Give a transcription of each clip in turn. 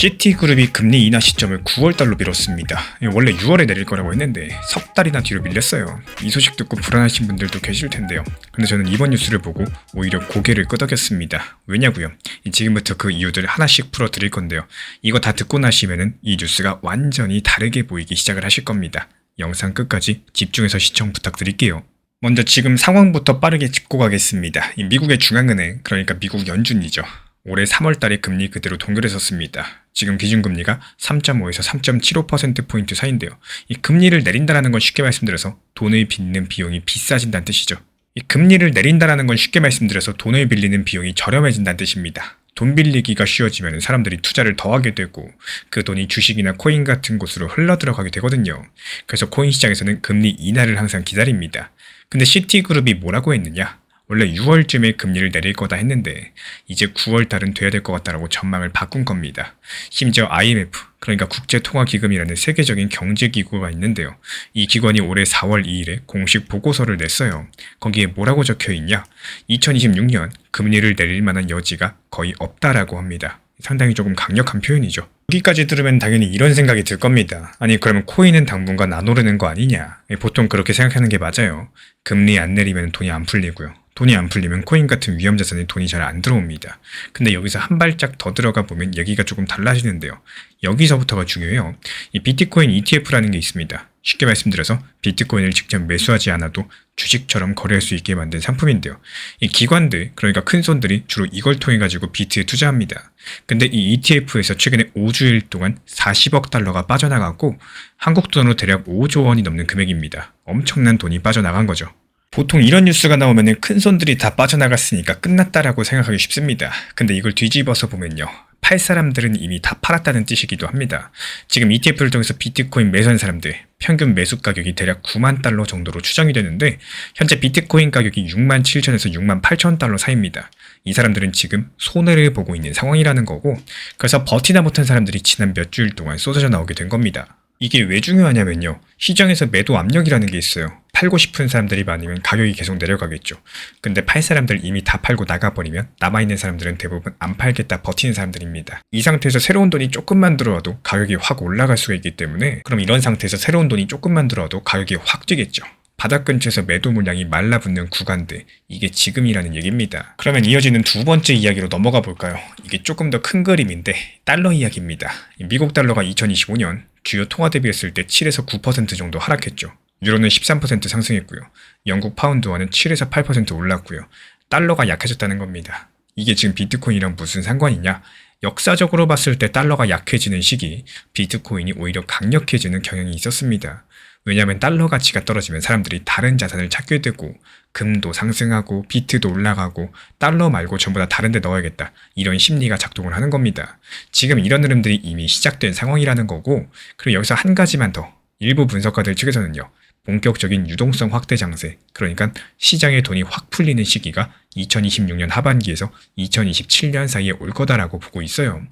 시티그룹이 금리 인하 시점을 9월달로 미뤘습니다. 원래 6월에 내릴 거라고 했는데 석 달이나 뒤로 밀렸어요. 이 소식 듣고 불안하신 분들도 계실 텐데요. 근데 저는 이번 뉴스를 보고 오히려 고개를 끄덕였습니다. 왜냐고요? 지금부터 그 이유들 하나씩 풀어드릴 건데요. 이거 다 듣고 나시면은 이 뉴스가 완전히 다르게 보이기 시작을 하실 겁니다. 영상 끝까지 집중해서 시청 부탁드릴게요. 먼저 지금 상황부터 빠르게 짚고 가겠습니다. 미국의 중앙은행, 그러니까 미국 연준이죠. 올해 3월달에 금리 그대로 동결에 섰습니다. 지금 기준금리가 3.5에서 3.75%포인트 사이인데요. 이 금리를 내린다는 건 쉽게 말씀드려서 돈을 빚는 비용이 비싸진다는 뜻이죠. 이 금리를 내린다는 건 쉽게 말씀드려서 돈을 빌리는 비용이 저렴해진다는 뜻입니다. 돈 빌리기가 쉬워지면 사람들이 투자를 더 하게 되고 그 돈이 주식이나 코인 같은 곳으로 흘러들어가게 되거든요. 그래서 코인 시장에서는 금리 인하를 항상 기다립니다. 근데 시티그룹이 뭐라고 했느냐? 원래 6월쯤에 금리를 내릴 거다 했는데 이제 9월 달은 돼야 될 것 같다라고 전망을 바꾼 겁니다. 심지어 IMF, 그러니까 국제통화기금이라는 세계적인 경제기구가 있는데요. 이 기관이 올해 4월 2일에 공식 보고서를 냈어요. 거기에 뭐라고 적혀 있냐? 2026년 금리를 내릴 만한 여지가 거의 없다라고 합니다. 상당히 조금 강력한 표현이죠. 여기까지 들으면 당연히 이런 생각이 들 겁니다. 아니 그러면 코인은 당분간 안 오르는 거 아니냐? 보통 그렇게 생각하는 게 맞아요. 금리 안 내리면 돈이 안 풀리고요. 돈이 안 풀리면 코인 같은 위험 자산에 돈이 잘 안 들어옵니다. 근데 여기서 한 발짝 더 들어가 보면 얘기가 조금 달라지는데요. 여기서부터가 중요해요. 이 비트코인 ETF라는 게 있습니다. 쉽게 말씀드려서 비트코인을 직접 매수하지 않아도 주식처럼 거래할 수 있게 만든 상품인데요. 이 기관들, 그러니까 큰 손들이 주로 이걸 통해 가지고 비트에 투자합니다. 근데 이 ETF에서 최근에 5주일 동안 40억 달러가 빠져나갔고 한국 돈으로 대략 5조 원이 넘는 금액입니다. 엄청난 돈이 빠져나간 거죠. 보통 이런 뉴스가 나오면 큰 손들이 다 빠져나갔으니까 끝났다라고 생각하기 쉽습니다. 근데 이걸 뒤집어서 보면요. 팔 사람들은 이미 다 팔았다는 뜻이기도 합니다. 지금 ETF를 통해서 비트코인 매수한 사람들 평균 매수 가격이 대략 9만 달러 정도로 추정이 되는데 현재 비트코인 가격이 6만 7천에서 6만 8천 달러 사이입니다. 이 사람들은 지금 손해를 보고 있는 상황이라는 거고 그래서 버티다 못한 사람들이 지난 몇 주일 동안 쏟아져 나오게 된 겁니다. 이게 왜 중요하냐면요. 시장에서 매도 압력이라는 게 있어요. 팔고 싶은 사람들이 많으면 가격이 계속 내려가겠죠. 근데 팔 사람들 이미 다 팔고 나가버리면 남아있는 사람들은 대부분 안 팔겠다 버티는 사람들입니다. 이 상태에서 새로운 돈이 조금만 들어와도 가격이 확 올라갈 수가 있기 때문에 그럼 이런 상태에서 새로운 돈이 조금만 들어와도 가격이 확 뛰겠죠. 바닥 근처에서 매도 물량이 말라붙는 구간들, 이게 지금이라는 얘기입니다. 그러면 이어지는 두 번째 이야기로 넘어가 볼까요? 이게 조금 더 큰 그림인데 달러 이야기입니다. 미국 달러가 2025년 주요 통화 대비했을 때 7에서 9% 정도 하락했죠. 유로는 13% 상승했고요. 영국 파운드화는 7에서 8% 올랐고요. 달러가 약해졌다는 겁니다. 이게 지금 비트코인이랑 무슨 상관이냐? 역사적으로 봤을 때 달러가 약해지는 시기, 비트코인이 오히려 강력해지는 경향이 있었습니다. 왜냐하면 달러 가치가 떨어지면 사람들이 다른 자산을 찾게 되고 금도 상승하고 비트도 올라가고 달러 말고 전부 다 다른 데 넣어야겠다. 이런 심리가 작동을 하는 겁니다. 지금 이런 흐름들이 이미 시작된 상황이라는 거고 그리고 여기서 한 가지만 더 일부 분석가들 측에서는요. 본격적인 유동성 확대 장세, 그러니까 시장의 돈이 확 풀리는 시기가 2026년 하반기에서 2027년 사이에 올 거다라고 보고 있어요.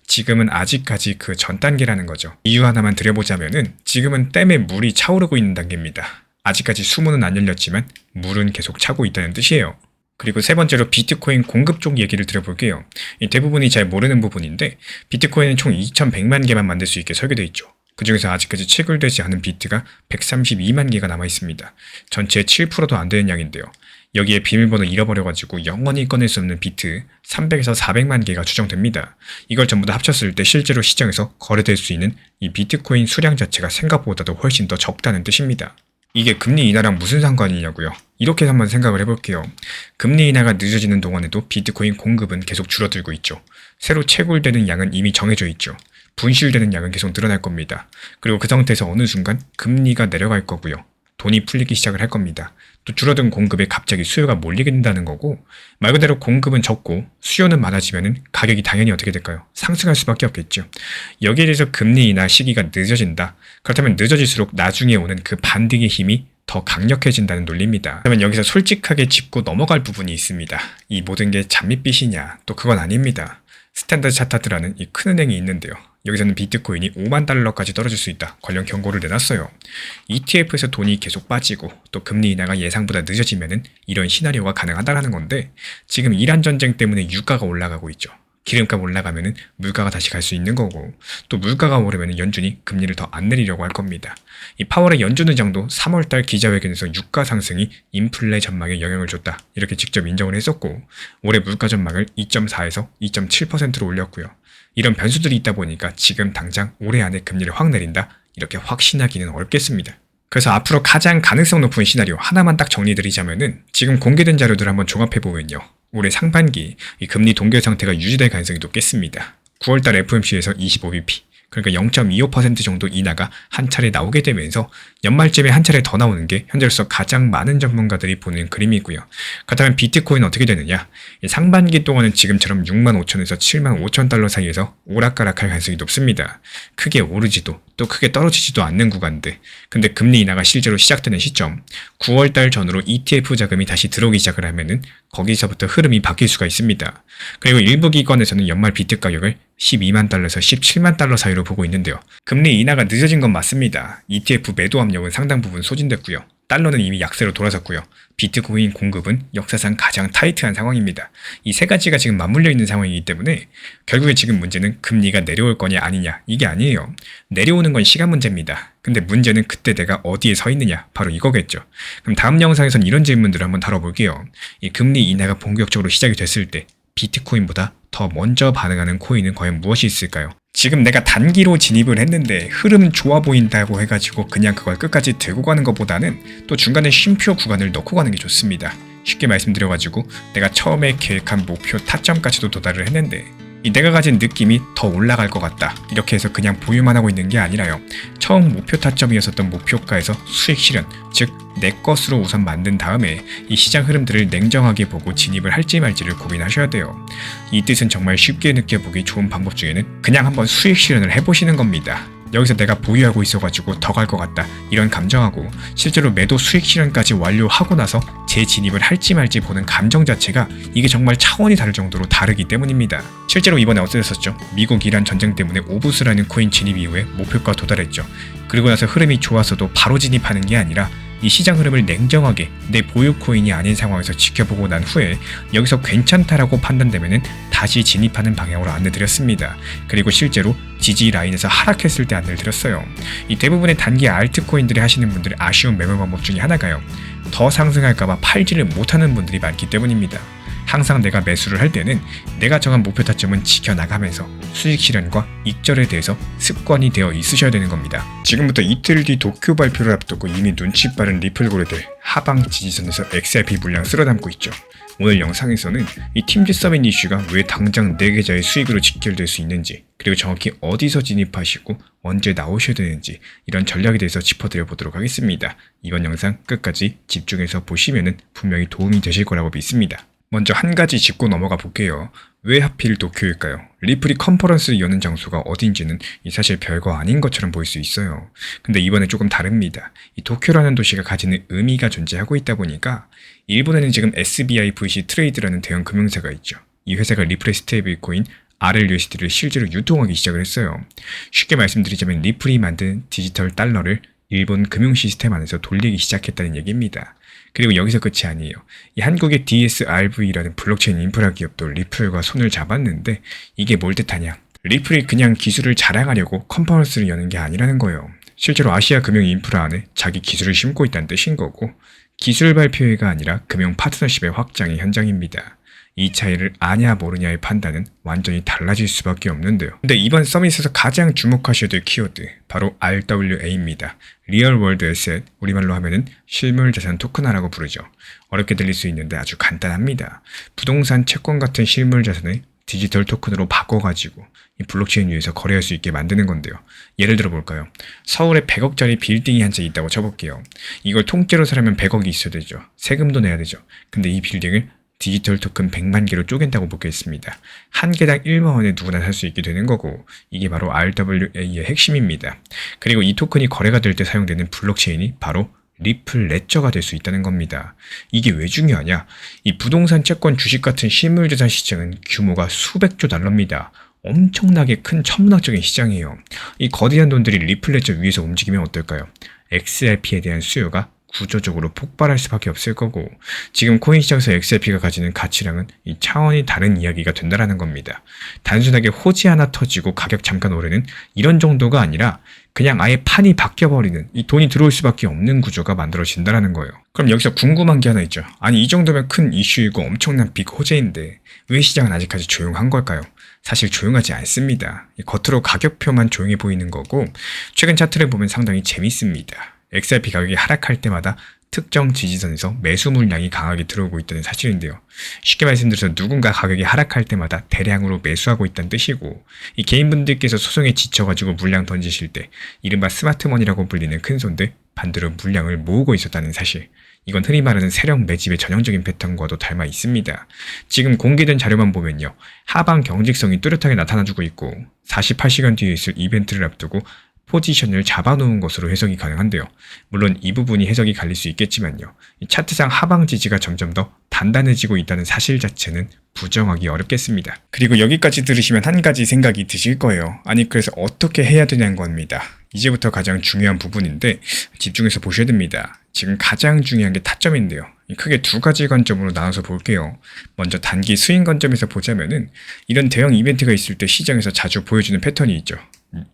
지금은 아직까지 그 전 단계라는 거죠. 이유 하나만 드려보자면은 지금은 댐에 물이 차오르고 있는 단계입니다. 아직까지 수문은 안 열렸지만 물은 계속 차고 있다는 뜻이에요. 그리고 세 번째로 비트코인 공급 쪽 얘기를 드려볼게요. 대부분이 잘 모르는 부분인데 비트코인은 총 2100만 개만 만들 수 있게 설계되어 있죠. 그 중에서 아직까지 채굴되지 않은 비트가 132만 개가 남아 있습니다. 전체의 7%도 안 되는 양인데요. 여기에 비밀번호 잃어버려가지고 영원히 꺼낼 수 없는 비트 300에서 400만 개가 추정됩니다. 이걸 전부 다 합쳤을 때 실제로 시장에서 거래될 수 있는 이 비트코인 수량 자체가 생각보다도 훨씬 더 적다는 뜻입니다. 이게 금리 인하랑 무슨 상관이냐고요? 이렇게 한번 생각을 해볼게요. 금리 인하가 늦어지는 동안에도 비트코인 공급은 계속 줄어들고 있죠. 새로 채굴되는 양은 이미 정해져 있죠. 분실되는 양은 계속 늘어날 겁니다. 그리고 그 상태에서 어느 순간 금리가 내려갈 거고요. 돈이 풀리기 시작을 할 겁니다. 또 줄어든 공급에 갑자기 수요가 몰리게 된다는 거고 말 그대로 공급은 적고 수요는 많아지면 가격이 당연히 어떻게 될까요? 상승할 수밖에 없겠죠. 여기에 대해서 금리 인하 시기가 늦어진다. 그렇다면 늦어질수록 나중에 오는 그 반등의 힘이 더 강력해진다는 논리입니다. 그러면 여기서 솔직하게 짚고 넘어갈 부분이 있습니다. 이 모든 게 잔밋빛이냐? 또 그건 아닙니다. 스탠더드 차타드라는 이 큰 은행이 있는데요. 여기서는 비트코인이 5만 달러까지 떨어질 수 있다. 관련 경고를 내놨어요. ETF에서 돈이 계속 빠지고 또 금리 인하가 예상보다 늦어지면은 이런 시나리오가 가능하다라는 건데 지금 이란 전쟁 때문에 유가가 올라가고 있죠. 기름값 올라가면은 물가가 다시 갈 수 있는 거고, 또 물가가 오르면은 연준이 금리를 더 안 내리려고 할 겁니다. 이 파월의 연준 의장도 3월달 기자회견에서 유가 상승이 인플레 전망에 영향을 줬다, 이렇게 직접 인정을 했었고, 올해 물가 전망을 2.4에서 2.7%로 올렸고요. 이런 변수들이 있다 보니까 지금 당장 올해 안에 금리를 확 내린다, 이렇게 확신하기는 어렵겠습니다. 그래서 앞으로 가장 가능성 높은 시나리오 하나만 딱 정리드리자면은, 지금 공개된 자료들 한번 종합해보면요, 올해 상반기 이 금리 동결 상태가 유지될 가능성이 높겠습니다. 9월달 FOMC에서 25bp, 그러니까 0.25% 정도 인하가 한 차례 나오게 되면서 연말쯤에 한 차례 더 나오는 게 현재로서 가장 많은 전문가들이 보는 그림이고요. 그렇다면 비트코인은 어떻게 되느냐? 상반기 동안은 지금처럼 65,000에서 75,000달러 사이에서 오락가락할 가능성이 높습니다. 크게 오르지도 또 크게 떨어지지도 않는 구간들. 근데 금리 인하가 실제로 시작되는 시점, 9월달 전후로 ETF 자금이 다시 들어오기 시작을 하면은 거기서부터 흐름이 바뀔 수가 있습니다. 그리고 일부 기관에서는 연말 비트 가격을 12만 달러에서 17만 달러 사이로 보고 있는데요. 금리 인하가 늦어진 건 맞습니다. ETF 매도 압력은 상당 부분 소진됐고요. 달러는 이미 약세로 돌아섰고요. 비트코인 공급은 역사상 가장 타이트한 상황입니다. 이 세 가지가 지금 맞물려 있는 상황이기 때문에 결국에 지금 문제는 금리가 내려올 거냐 아니냐, 이게 아니에요. 내려오는 건 시간 문제입니다. 근데 문제는 그때 내가 어디에 서 있느냐, 바로 이거겠죠. 그럼 다음 영상에선 이런 질문들을 한번 다뤄볼게요. 이 금리 인하가 본격적으로 시작이 됐을 때 비트코인보다 더 먼저 반응하는 코인은 과연 무엇이 있을까요? 지금 내가 단기로 진입을 했는데 흐름 좋아 보인다고 해가지고 그냥 그걸 끝까지 들고 가는 것보다는 또 중간에 쉼표 구간을 넣고 가는 게 좋습니다. 쉽게 말씀드려가지고 내가 처음에 계획한 목표 타점까지도 도달을 했는데 내가 가진 느낌이 더 올라갈 것 같다, 이렇게 해서 그냥 보유만 하고 있는 게 아니라요, 처음 목표 타점이었었던 목표가에서 수익 실현, 즉 내 것으로 우선 만든 다음에 이 시장 흐름들을 냉정하게 보고 진입을 할지 말지를 고민하셔야 돼요. 이 뜻은 정말 쉽게 느껴보기 좋은 방법 중에는 그냥 한번 수익 실현을 해보시는 겁니다. 여기서 내가 보유하고 있어가지고 더 갈 것 같다, 이런 감정하고 실제로 매도 수익 실현까지 완료하고 나서 재진입을 할지 말지 보는 감정 자체가 이게 정말 차원이 다를 정도로 다르기 때문입니다. 실제로 이번에 어땠었죠? 미국 이란 전쟁 때문에 오브스라는 코인 진입 이후에 목표가 도달했죠. 그리고 나서 흐름이 좋았어도 바로 진입하는 게 아니라 이 시장 흐름을 냉정하게 내 보유 코인이 아닌 상황에서 지켜보고 난 후에 여기서 괜찮다라고 판단되면은 다시 진입하는 방향으로 안내드렸습니다. 그리고 실제로 지지 라인에서 하락했을 때 안내를 드렸어요. 이 대부분의 단기 알트코인들이 하시는 분들의 아쉬운 매매 방법 중에 하나가요, 더 상승할까봐 팔지를 못하는 분들이 많기 때문입니다. 항상 내가 매수를 할 때는 내가 정한 목표 타점은 지켜나가면서 수익 실현과 익절에 대해서 습관이 되어 있으셔야 되는 겁니다. 지금부터 이틀 뒤 도쿄 발표를 앞두고 이미 눈치 빠른 리플 고래들 하방 지지선에서 XRP 물량 쓸어담고 있죠. 오늘 영상에서는 이 팀즈 서밋 이슈가 왜 당장 내 계좌의 수익으로 직결될 수 있는지, 그리고 정확히 어디서 진입하시고 언제 나오셔야 되는지, 이런 전략에 대해서 짚어드려 보도록 하겠습니다. 이번 영상 끝까지 집중해서 보시면은 분명히 도움이 되실 거라고 믿습니다. 먼저 한 가지 짚고 넘어가 볼게요. 왜 하필 도쿄일까요? 리플이 컨퍼런스를 여는 장소가 어딘지는 사실 별거 아닌 것처럼 보일 수 있어요. 근데 이번에 조금 다릅니다. 이 도쿄라는 도시가 가지는 의미가 존재하고 있다 보니까 일본에는 지금 SBI VC 트레이드라는 대형 금융사가 있죠. 이 회사가 리플의 스테이블 코인 RLUSD를 실제로 유통하기 시작을 했어요. 쉽게 말씀드리자면 리플이 만든 디지털 달러를 일본 금융 시스템 안에서 돌리기 시작했다는 얘기입니다. 그리고 여기서 끝이 아니에요. 이 한국의 DSRV라는 블록체인 인프라 기업도 리플과 손을 잡았는데 이게 뭘 뜻하냐? 리플이 그냥 기술을 자랑하려고 컨퍼런스를 여는 게 아니라는 거예요. 실제로 아시아 금융 인프라 안에 자기 기술을 심고 있다는 뜻인 거고, 기술 발표회가 아니라 금융 파트너십의 확장의 현장입니다. 이 차이를 아냐 모르냐의 판단은 완전히 달라질 수밖에 없는데요. 근데 이번 서밋에서 가장 주목하셔야 될 키워드, 바로 RWA입니다. 리얼 월드 에셋, 우리말로 하면은 실물 자산 토큰화라고 부르죠. 어렵게 들릴 수 있는데 아주 간단합니다. 부동산 채권 같은 실물 자산을 디지털 토큰으로 바꿔가지고 이 블록체인 위에서 거래할 수 있게 만드는 건데요. 예를 들어 볼까요? 서울에 100억짜리 빌딩이 한 채 있다고 쳐볼게요. 이걸 통째로 사려면 100억이 있어야 되죠. 세금도 내야 되죠. 근데 이 빌딩을 디지털 토큰 100만 개로 쪼갠다고 보겠습니다. 한 개당 1만 원에 누구나 살 수 있게 되는 거고, 이게 바로 RWA의 핵심입니다. 그리고 이 토큰이 거래가 될 때 사용되는 블록체인이 바로 리플 레저가 될 수 있다는 겁니다. 이게 왜 중요하냐? 이 부동산 채권 주식 같은 실물자산 시장은 규모가 수백조 달러입니다. 엄청나게 큰 천문학적인 시장이에요. 이 거대한 돈들이 리플 레저 위에서 움직이면 어떨까요? XRP에 대한 수요가 구조적으로 폭발할 수밖에 없을 거고, 지금 코인 시장에서 XRP가 가지는 가치랑은 이 차원이 다른 이야기가 된다라는 겁니다. 단순하게 호지 하나 터지고 가격 잠깐 오르는 이런 정도가 아니라 그냥 아예 판이 바뀌어버리는, 이 돈이 들어올 수밖에 없는 구조가 만들어진다라는 거예요. 그럼 여기서 궁금한 게 하나 있죠. 아니, 이 정도면 큰 이슈이고 엄청난 빅 호재인데 왜 시장은 아직까지 조용한 걸까요? 사실 조용하지 않습니다. 겉으로 가격표만 조용해 보이는 거고, 최근 차트를 보면 상당히 재밌습니다. XRP 가격이 하락할 때마다 특정 지지선에서 매수 물량이 강하게 들어오고 있다는 사실인데요. 쉽게 말씀드려서 누군가 가격이 하락할 때마다 대량으로 매수하고 있다는 뜻이고, 이 개인분들께서 소송에 지쳐가지고 물량 던지실 때 이른바 스마트머니라고 불리는 큰손들 반대로 물량을 모으고 있었다는 사실, 이건 흔히 말하는 세력 매집의 전형적인 패턴과도 닮아 있습니다. 지금 공개된 자료만 보면요, 하방 경직성이 뚜렷하게 나타나주고 있고 48시간 뒤에 있을 이벤트를 앞두고 포지션을 잡아놓은 것으로 해석이 가능한데요. 물론 이 부분이 해석이 갈릴 수 있겠지만요, 이 차트상 하방 지지가 점점 더 단단해지고 있다는 사실 자체는 부정하기 어렵겠습니다. 그리고 여기까지 들으시면 한 가지 생각이 드실 거예요. 아니, 그래서 어떻게 해야 되냐는 겁니다. 이제부터 가장 중요한 부분인데 집중해서 보셔야 됩니다. 지금 가장 중요한 게 타점인데요. 크게 두 가지 관점으로 나눠서 볼게요. 먼저 단기 스윙 관점에서 보자면은, 이런 대형 이벤트가 있을 때 시장에서 자주 보여주는 패턴이 있죠.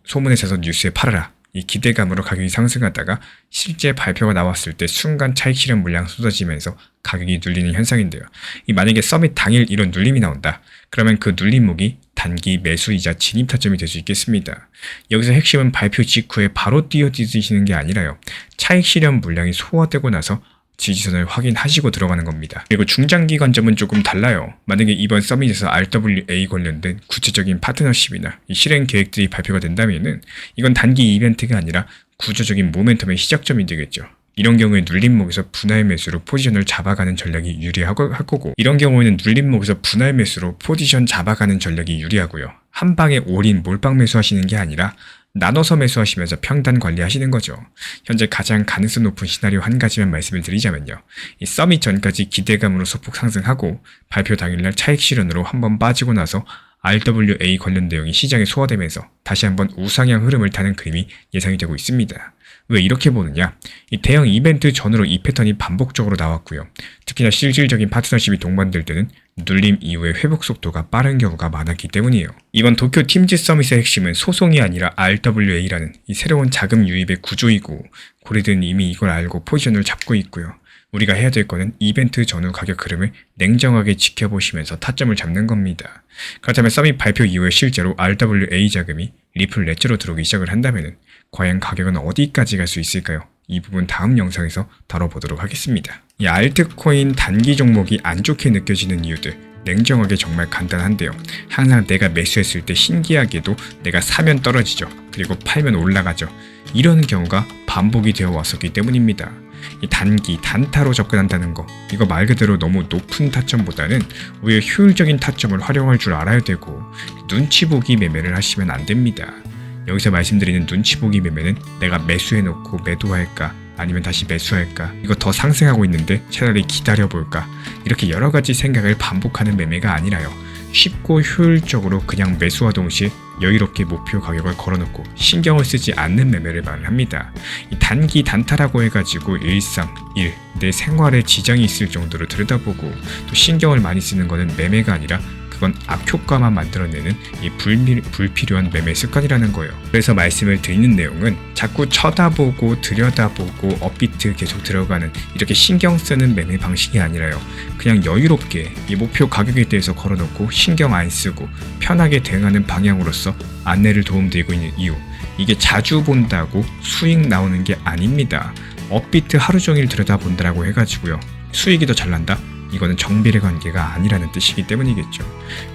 소문에 사서 뉴스에 팔아라. 이 기대감으로 가격이 상승하다가 실제 발표가 나왔을 때 순간 차익 실현 물량 쏟아지면서 가격이 눌리는 현상인데요. 만약에 서밋 당일 이런 눌림이 나온다. 그러면 그 눌림목이 단기 매수이자 진입 타점이 될 수 있겠습니다. 여기서 핵심은 발표 직후에 바로 뛰어드시는 게 아니라요, 차익 실현 물량이 소화되고 나서 지지선을 확인하시고 들어가는 겁니다. 그리고 중장기 관점은 조금 달라요. 만약에 이번 서밋에서 RWA 관련된 구체적인 파트너십이나 이 실행 계획들이 발표가 된다면은 이건 단기 이벤트가 아니라 구조적인 모멘텀의 시작점이 되겠죠. 이런 경우에 눌림목에서 분할 매수로 포지션을 잡아가는 전략이 유리할 거고, 이런 경우에는 눌림목에서 분할 매수로 포지션 잡아가는 전략이 유리하고요. 한 방에 올인 몰빵 매수하시는 게 아니라 나눠서 매수하시면서 평단 관리하시는 거죠. 현재 가장 가능성 높은 시나리오 한 가지만 말씀을 드리자면요, 이 서밋 전까지 기대감으로 소폭 상승하고 발표 당일날 차익 실현으로 한번 빠지고 나서 RWA 관련 내용이 시장에 소화되면서 다시 한번 우상향 흐름을 타는 그림이 예상이 되고 있습니다. 왜 이렇게 보느냐? 이 대형 이벤트 전후로 이 패턴이 반복적으로 나왔고요. 특히나 실질적인 파트너십이 동반될 때는 눌림 이후의 회복 속도가 빠른 경우가 많았기 때문이에요. 이번 도쿄 팀즈 서밋의 핵심은 소송이 아니라 RWA라는 이 새로운 자금 유입의 구조이고, 고래들은 이미 이걸 알고 포지션을 잡고 있고요. 우리가 해야 될 거는 이벤트 전후 가격 흐름을 냉정하게 지켜보시면서 타점을 잡는 겁니다. 그렇다면 서밋 발표 이후에 실제로 RWA 자금이 리플 렛저로 들어오기 시작을 한다면 과연 가격은 어디까지 갈 수 있을까요? 이 부분 다음 영상에서 다뤄보도록 하겠습니다. 이 알트코인 단기 종목이 안 좋게 느껴지는 이유들, 냉정하게 정말 간단한데요. 항상 내가 매수했을 때 신기하게도 내가 사면 떨어지죠. 그리고 팔면 올라가죠. 이런 경우가 반복이 되어 왔었기 때문입니다. 이 단기 단타로 접근한다는 거, 이거 말 그대로 너무 높은 타점보다는 오히려 효율적인 타점을 활용할 줄 알아야 되고, 눈치 보기 매매를 하시면 안 됩니다. 여기서 말씀드리는 눈치 보기 매매는 내가 매수해놓고 매도할까, 아니면 다시 매수할까, 이거 더 상승하고 있는데 차라리 기다려볼까, 이렇게 여러 가지 생각을 반복하는 매매가 아니라요, 쉽고 효율적으로 그냥 매수와 동시에 여유롭게 목표 가격을 걸어놓고 신경을 쓰지 않는 매매를 말합니다. 이 단기 단타라고 해가지고 일상, 일, 내 생활에 지장이 있을 정도로 들여다보고 또 신경을 많이 쓰는 거는 매매가 아니라 그건 악효과만 만들어내는 이 불필요한 매매 습관이라는 거예요. 그래서 말씀을 드리는 내용은 자꾸 쳐다보고 들여다보고 업비트 계속 들어가는 이렇게 신경 쓰는 매매 방식이 아니라요, 그냥 여유롭게 이 목표 가격에 대해서 걸어놓고 신경 안 쓰고 편하게 대응하는 방향으로서 안내를 도움드리고 있는 이유, 이게 자주 본다고 수익 나오는 게 아닙니다. 업비트 하루 종일 들여다본다라고 해가지고요 수익이 더 잘 난다? 이거는 정비례 관계가 아니라는 뜻이기 때문이겠죠.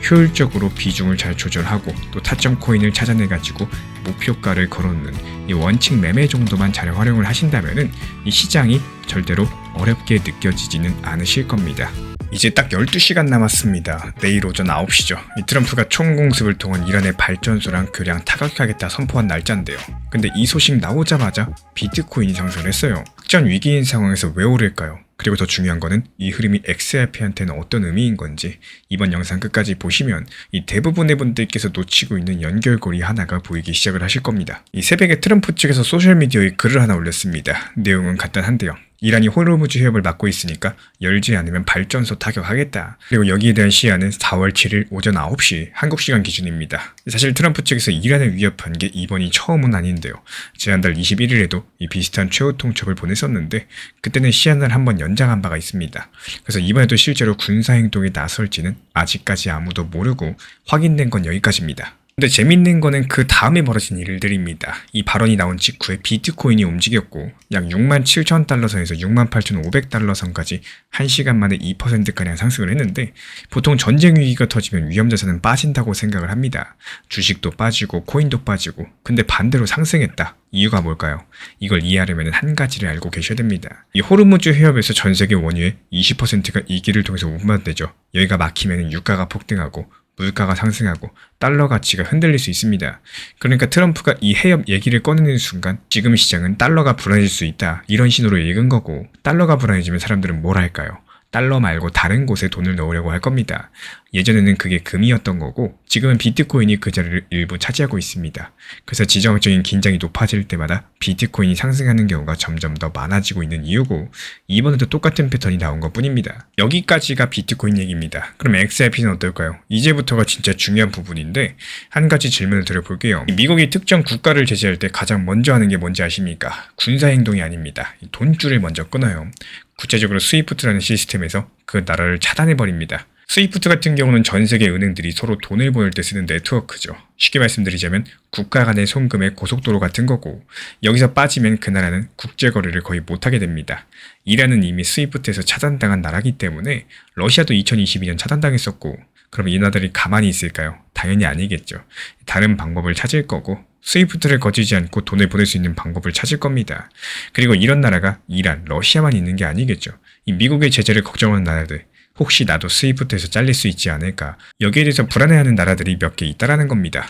효율적으로 비중을 잘 조절하고 또 타점 코인을 찾아내가지고 목표가를 걸어놓는 이 원칙 매매 정도만 잘 활용을 하신다면은 이 시장이 절대로 어렵게 느껴지지는 않으실 겁니다. 이제 딱 12시간 남았습니다. 내일 오전 9시죠. 이 트럼프가 총공습을 통한 이란의 발전소랑 교량 타격하겠다 선포한 날짜인데요. 근데 이 소식 나오자마자 비트코인이 상승을 했어요. 확전 위기인 상황에서 왜 오를까요? 그리고 더 중요한 거는 이 흐름이 XRP한테는 어떤 의미인 건지 이번 영상 끝까지 보시면 이 대부분의 분들께서 놓치고 있는 연결고리 하나가 보이기 시작을 하실 겁니다. 이 새벽에 트럼프 측에서 소셜미디어에 글을 하나 올렸습니다. 내용은 간단한데요. 이란이 호르무즈 해협을 막고 있으니까 열지 않으면 발전소 타격하겠다. 그리고 여기에 대한 시한은 4월 7일 오전 9시 한국 시간 기준입니다. 사실 트럼프 측에서 이란을 위협한 게 이번이 처음은 아닌데요. 지난달 21일에도 이 비슷한 최후 통첩을 보냈었는데 그때는 시한을 한번 연장한 바가 있습니다. 그래서 이번에도 실제로 군사행동에 나설지는 아직까지 아무도 모르고 확인된 건 여기까지입니다. 근데 재밌는 거는 그 다음에 벌어진 일들입니다. 이 발언이 나온 직후에 비트코인이 움직였고 약 67,000달러 선에서 68,500달러 선까지 1시간 만에 2%가량 상승을 했는데 보통 전쟁 위기가 터지면 위험자산은 빠진다고 생각을 합니다. 주식도 빠지고 코인도 빠지고 근데 반대로 상승했다. 이유가 뭘까요? 이걸 이해하려면 한 가지를 알고 계셔야 됩니다. 이 호르무즈 해협에서 전 세계 원유의 20%가 이 길을 통해서 운반되죠. 여기가 막히면 유가가 폭등하고 물가가 상승하고 달러 가치가 흔들릴 수 있습니다. 그러니까 트럼프가 이 해협 얘기를 꺼내는 순간 지금 시장은 달러가 불안해질 수 있다. 이런 신호로 읽은 거고 달러가 불안해지면 사람들은 뭘 할까요? 달러 말고 다른 곳에 돈을 넣으려고 할 겁니다. 예전에는 그게 금이었던 거고 지금은 비트코인이 그 자리를 일부 차지하고 있습니다. 그래서 지정학적인 긴장이 높아질 때마다 비트코인이 상승하는 경우가 점점 더 많아지고 있는 이유고 이번에도 똑같은 패턴이 나온 것 뿐입니다. 여기까지가 비트코인 얘기입니다. 그럼 XRP는 어떨까요? 이제부터가 진짜 중요한 부분인데 한 가지 질문을 드려볼게요. 미국이 특정 국가를 제재할 때 가장 먼저 하는 게 뭔지 아십니까? 군사행동이 아닙니다. 돈줄을 먼저 끊어요. 구체적으로 스위프트라는 시스템에서 그 나라를 차단해버립니다. 스위프트 같은 경우는 전 세계 은행들이 서로 돈을 보낼 때 쓰는 네트워크죠. 쉽게 말씀드리자면 국가 간의 송금의 고속도로 같은 거고 여기서 빠지면 그 나라는 국제거래를 거의 못하게 됩니다. 이란은 이미 스위프트에서 차단당한 나라이기 때문에 러시아도 2022년 차단당했었고 그럼 이 나라들이 가만히 있을까요? 당연히 아니겠죠. 다른 방법을 찾을 거고 스위프트를 거치지 않고 돈을 보낼 수 있는 방법을 찾을 겁니다. 그리고 이런 나라가 이란, 러시아만 있는 게 아니겠죠. 이 미국의 제재를 걱정하는 나라들, 혹시 나도 스위프트에서 잘릴 수 있지 않을까? 여기에 대해서 불안해하는 나라들이 몇 개 있다라는 겁니다.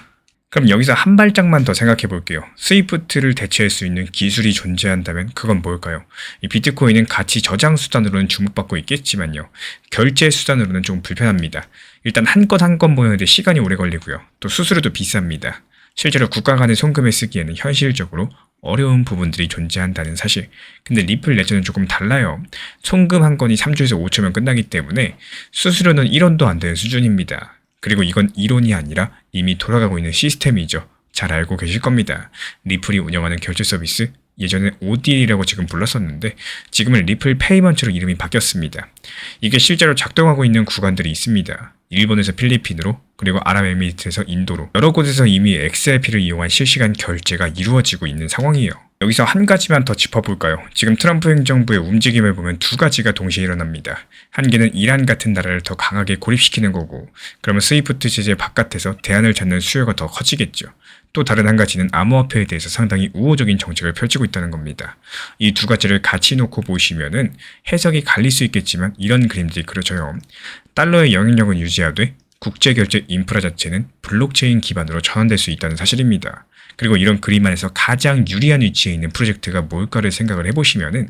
그럼 여기서 한 발짝만 더 생각해 볼게요. 스위프트를 대체할 수 있는 기술이 존재한다면 그건 뭘까요? 이 비트코인은 가치 저장 수단으로는 주목받고 있겠지만요. 결제 수단으로는 좀 불편합니다. 일단 한 건 한 건 보내는데 시간이 오래 걸리고요. 또 수수료도 비쌉니다. 실제로 국가 간의 송금을 쓰기에는 현실적으로 어려운 부분들이 존재한다는 사실. 근데 리플 레저는 조금 달라요. 송금 한 건이 3초에서 5초면 끝나기 때문에 수수료는 1원도 안 되는 수준입니다. 그리고 이건 이론이 아니라 이미 돌아가고 있는 시스템이죠. 잘 알고 계실 겁니다. 리플이 운영하는 결제 서비스, 예전에 ODL이라고 지금 불렀었는데 지금은 리플 페이먼트로 이름이 바뀌었습니다. 이게 실제로 작동하고 있는 구간들이 있습니다. 일본에서 필리핀으로 그리고 아랍에미리트에서 인도로 여러 곳에서 이미 XRP를 이용한 실시간 결제가 이루어지고 있는 상황이에요. 여기서 한 가지만 더 짚어볼까요? 지금 트럼프 행정부의 움직임을 보면 두 가지가 동시에 일어납니다. 한 개는 이란 같은 나라를 더 강하게 고립시키는 거고 그러면 스위프트 제재 바깥에서 대안을 찾는 수요가 더 커지겠죠. 또 다른 한 가지는 암호화폐에 대해서 상당히 우호적인 정책을 펼치고 있다는 겁니다. 이 두 가지를 같이 놓고 보시면은 해석이 갈릴 수 있겠지만 이런 그림들이 그려져요. 달러의 영향력은 유지하되 국제결제 인프라 자체는 블록체인 기반으로 전환될 수 있다는 사실입니다. 그리고 이런 그림 안에서 가장 유리한 위치에 있는 프로젝트가 뭘까를 생각을 해보시면은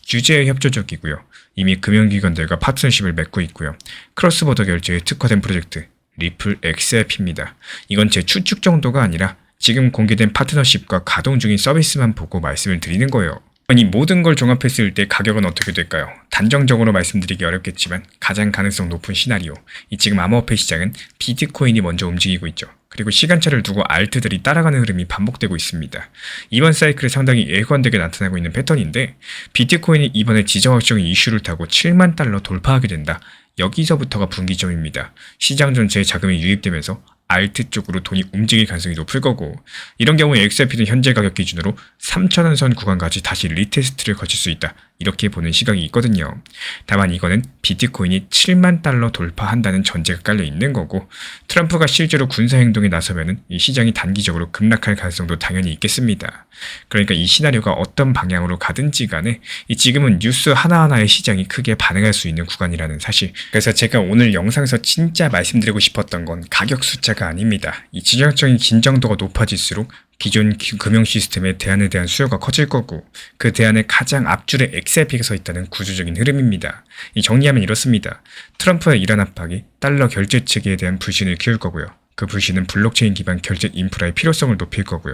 규제에 협조적이고요. 이미 금융기관들과 파트너십을 맺고 있고요. 크로스보더 결제에 특화된 프로젝트 리플 XRP입니다. 이건 제 추측 정도가 아니라 지금 공개된 파트너십과 가동 중인 서비스만 보고 말씀을 드리는 거예요. 이 모든 걸 종합했을 때 가격은 어떻게 될까요? 단정적으로 말씀드리기 어렵겠지만 가장 가능성 높은 시나리오. 지금 암호화폐 시장은 비트코인이 먼저 움직이고 있죠. 그리고 시간차를 두고 알트들이 따라가는 흐름이 반복되고 있습니다. 이번 사이클에 상당히 일관되게 나타나고 있는 패턴인데 비트코인이 이번에 지정학적인 이슈를 타고 7만 달러 돌파하게 된다. 여기서부터가 분기점입니다. 시장 전체에 자금이 유입되면서 알트 쪽으로 돈이 움직일 가능성이 높을 거고 이런 경우에 XRP는 현재 가격 기준으로 3,000원 선 구간까지 다시 리테스트를 거칠 수 있다. 이렇게 보는 시각이 있거든요. 다만 이거는 비트코인이 7만 달러 돌파한다는 전제가 깔려 있는 거고 트럼프가 실제로 군사행동에 나서면은 이 시장이 단기적으로 급락할 가능성도 당연히 있겠습니다. 그러니까 이 시나리오가 어떤 방향으로 가든지 간에 지금은 뉴스 하나하나의 시장이 크게 반응할 수 있는 구간이라는 사실. 그래서 제가 오늘 영상에서 진짜 말씀드리고 싶었던 건 가격 숫자가 아닙니다. 이 지정학적인 긴장도가 높아질수록 기존 금융 시스템의 대안에 대한 수요가 커질 거고 그 대안의 가장 앞줄에 XRP가 서 있다는 구조적인 흐름입니다. 정리하면 이렇습니다. 트럼프의 이란 압박이 달러 결제 체계에 대한 불신을 키울 거고요. 그 불씨는 블록체인 기반 결제 인프라의 필요성을 높일 거고요.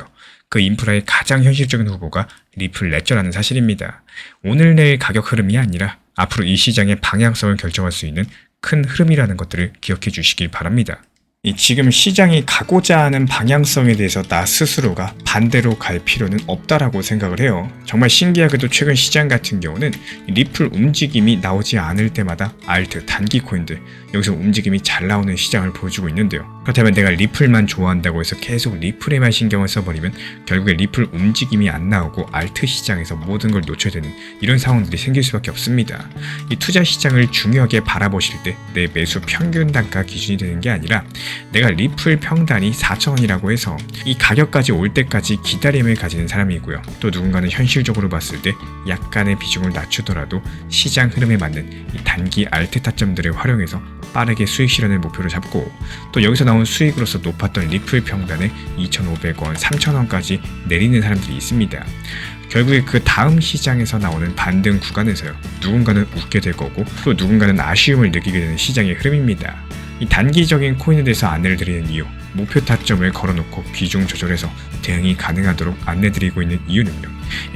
그 인프라의 가장 현실적인 후보가 리플 레저라는 사실입니다. 오늘 내일 가격 흐름이 아니라 앞으로 이 시장의 방향성을 결정할 수 있는 큰 흐름이라는 것들을 기억해 주시길 바랍니다. 지금 시장이 가고자 하는 방향성에 대해서 나 스스로가 반대로 갈 필요는 없다라고 생각을 해요. 정말 신기하게도 최근 시장 같은 경우는 리플 움직임이 나오지 않을 때마다 알트, 단기 코인들 여기서 움직임이 잘 나오는 시장을 보여주고 있는데요. 그렇다면 내가 리플만 좋아한다고 해서 계속 리플에만 신경을 써버리면 결국에 리플 움직임이 안 나오고 알트 시장에서 모든 걸 놓쳐야 되는 이런 상황들이 생길 수밖에 없습니다. 이 투자 시장을 중요하게 바라보실 때 내 매수 평균 단가 기준이 되는 게 아니라 내가 리플 평단이 4,000원이라고 해서 이 가격까지 올 때까지 기다림을 가지는 사람이고요. 또 누군가는 현실적으로 봤을 때 약간의 비중을 낮추더라도 시장 흐름에 맞는 이 단기 알트 타점들을 활용해서 빠르게 수익 실현을 목표로 잡고 또 여기서 나온 수익으로서 높았던 리플 평단을 2,500원, 3,000원까지 내리는 사람들이 있습니다. 결국에 그 다음 시장에서 나오는 반등 구간에서요. 누군가는 웃게 될 거고 또 누군가는 아쉬움을 느끼게 되는 시장의 흐름입니다. 이 단기적인 코인에 대해서 안내를 드리는 이유, 목표 타점을 걸어놓고 비중 조절해서 대응이 가능하도록 안내드리고 있는 이유는요.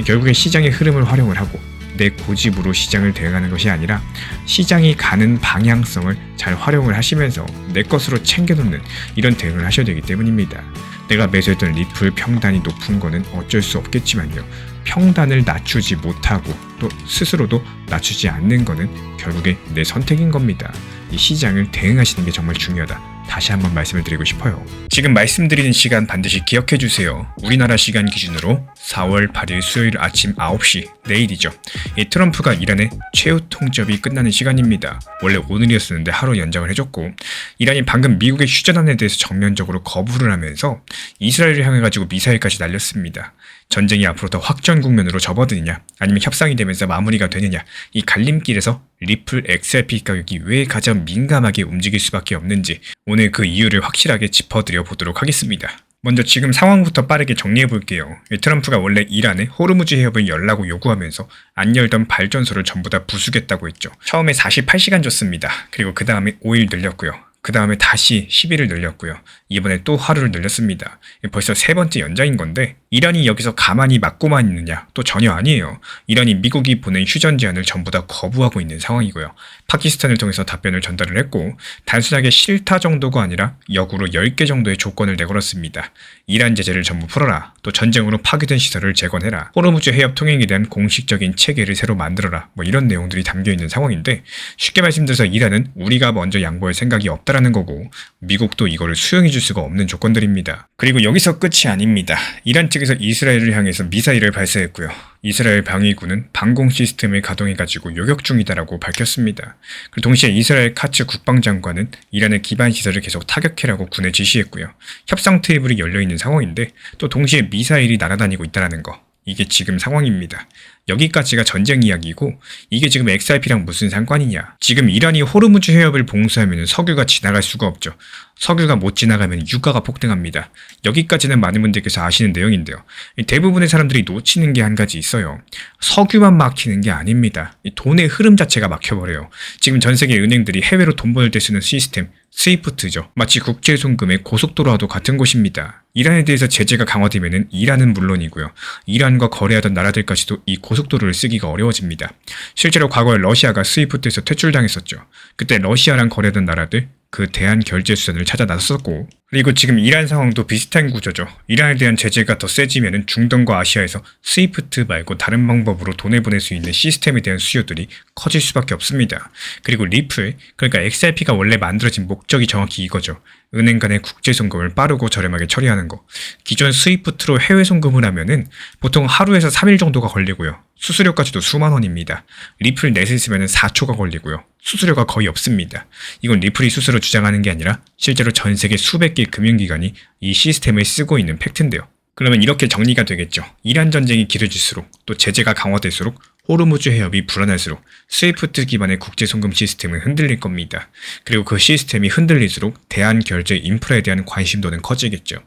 결국에 시장의 흐름을 활용을 하고 내 고집으로 시장을 대응하는 것이 아니라 시장이 가는 방향성을 잘 활용을 하시면서 내 것으로 챙겨놓는 이런 대응을 하셔야 되기 때문입니다. 내가 매수했던 리플 평단이 높은 거는 어쩔 수 없겠지만요. 평단을 낮추지 못하고 또 스스로도 낮추지 않는 거는 결국에 내 선택인 겁니다. 이 시장을 대응하시는 게 정말 중요하다. 다시 한번 말씀을 드리고 싶어요. 지금 말씀드리는 시간 반드시 기억해 주세요. 우리나라 시간 기준으로 4월 8일 수요일 아침 9시 내일이죠. 이 트럼프가 이란의 최후 통첩이 끝나는 시간입니다. 원래 오늘이었었는데 하루 연장을 해줬고 이란이 방금 미국의 휴전안에 대해서 정면적으로 거부를 하면서 이스라엘을 향해 가지고 미사일까지 날렸습니다. 전쟁이 앞으로 더 확전 국면으로 접어드느냐 아니면 협상이 되면서 마무리가 되느냐 이 갈림길에서 리플 XRP 가격이 왜 가장 민감하게 움직일 수밖에 없는지 오늘 그 이유를 확실하게 짚어드려 보도록 하겠습니다. 먼저 지금 상황부터 빠르게 정리해 볼게요. 트럼프가 원래 이란에 호르무즈 해협을 열라고 요구하면서 안 열던 발전소를 전부 다 부수겠다고 했죠. 처음에 48시간 줬습니다. 그리고 그 다음에 5일 늘렸고요. 그 다음에 다시 10일을 늘렸고요. 이번에 또 하루를 늘렸습니다. 벌써 세 번째 연장인 건데 이란이 여기서 가만히 맞고만 있느냐? 또 전혀 아니에요. 이란이 미국이 보낸 휴전 제안을 전부 다 거부하고 있는 상황이고요. 파키스탄을 통해서 답변을 전달을 했고 단순하게 싫다 정도가 아니라 역으로 10개 정도의 조건을 내걸었습니다. 이란 제재를 전부 풀어라. 또 전쟁으로 파괴된 시설을 재건해라. 호르무즈 해협 통행에 대한 공식적인 체계를 새로 만들어라. 뭐 이런 내용들이 담겨있는 상황인데 쉽게 말씀드려서 이란은 우리가 먼저 양보할 생각이 없다라는 거고 미국도 이거를 수용해 줄 수가 없는 조건들입니다. 그리고 여기서 끝이 아닙니다. 이란 측에서 이스라엘을 향해서 미사일을 발사했고요. 이스라엘 방위군은 방공 시스템을 가동해가지고 요격 중이다라고 밝혔습니다. 그리고 동시에 이스라엘 카츠 국방장관은 이란의 기반 시설을 계속 타격해라고 군에 지시했고요. 협상 테이블이 열려있는 상황인데 또 동시에 미사일이 날아다니고 있다는 거. 이게 지금 상황입니다. 여기까지가 전쟁 이야기고 이게 지금 XRP랑 무슨 상관이냐. 지금 이란이 호르무즈 해협을 봉쇄하면 석유가 지나갈 수가 없죠. 석유가 못 지나가면 유가가 폭등합니다. 여기까지는 많은 분들께서 아시는 내용인데요. 대부분의 사람들이 놓치는 게 한 가지 있어요. 석유만 막히는 게 아닙니다. 돈의 흐름 자체가 막혀버려요. 지금 전 세계 은행들이 해외로 돈 보낼 때 쓰는 시스템 스위프트죠. 마치 국제송금의 고속도로와도 같은 곳입니다. 이란에 대해서 제재가 강화되면 이란은 물론이고요. 이란과 거래하던 나라들까지도 이 고속도로를 쓰기가 어려워집니다. 실제로 과거에 러시아가 스위프트에서 퇴출당했었죠. 그때 러시아랑 거래하던 나라들 그 대한 결제 수단을 찾아 나섰었고 그리고 지금 이란 상황도 비슷한 구조죠. 이란에 대한 제재가 더 세지면 중동과 아시아에서 스위프트 말고 다른 방법으로 돈을 보낼 수 있는 시스템에 대한 수요들이 커질 수밖에 없습니다. 그리고 리플, 그러니까 XRP가 원래 만들어진 목적이 정확히 이거죠. 은행 간의 국제 송금을 빠르고 저렴하게 처리하는 거. 기존 스위프트로 해외 송금을 하면은 보통 하루에서 3일 정도가 걸리고요. 수수료까지도 수만 원입니다. 리플 넷을 쓰면 4초가 걸리고요. 수수료가 거의 없습니다. 이건 리플이 스스로 주장하는 게 아니라 실제로 전 세계 수백 개 금융기관이 이 시스템을 쓰고 있는 팩트인데요. 그러면 이렇게 정리가 되겠죠. 이란 전쟁이 길어질수록 또 제재가 강화될수록 호르무즈 해협이 불안할수록 스위프트 기반의 국제송금 시스템은 흔들릴 겁니다. 그리고 그 시스템이 흔들릴수록 대한결제 인프라에 대한 관심도는 커지겠죠.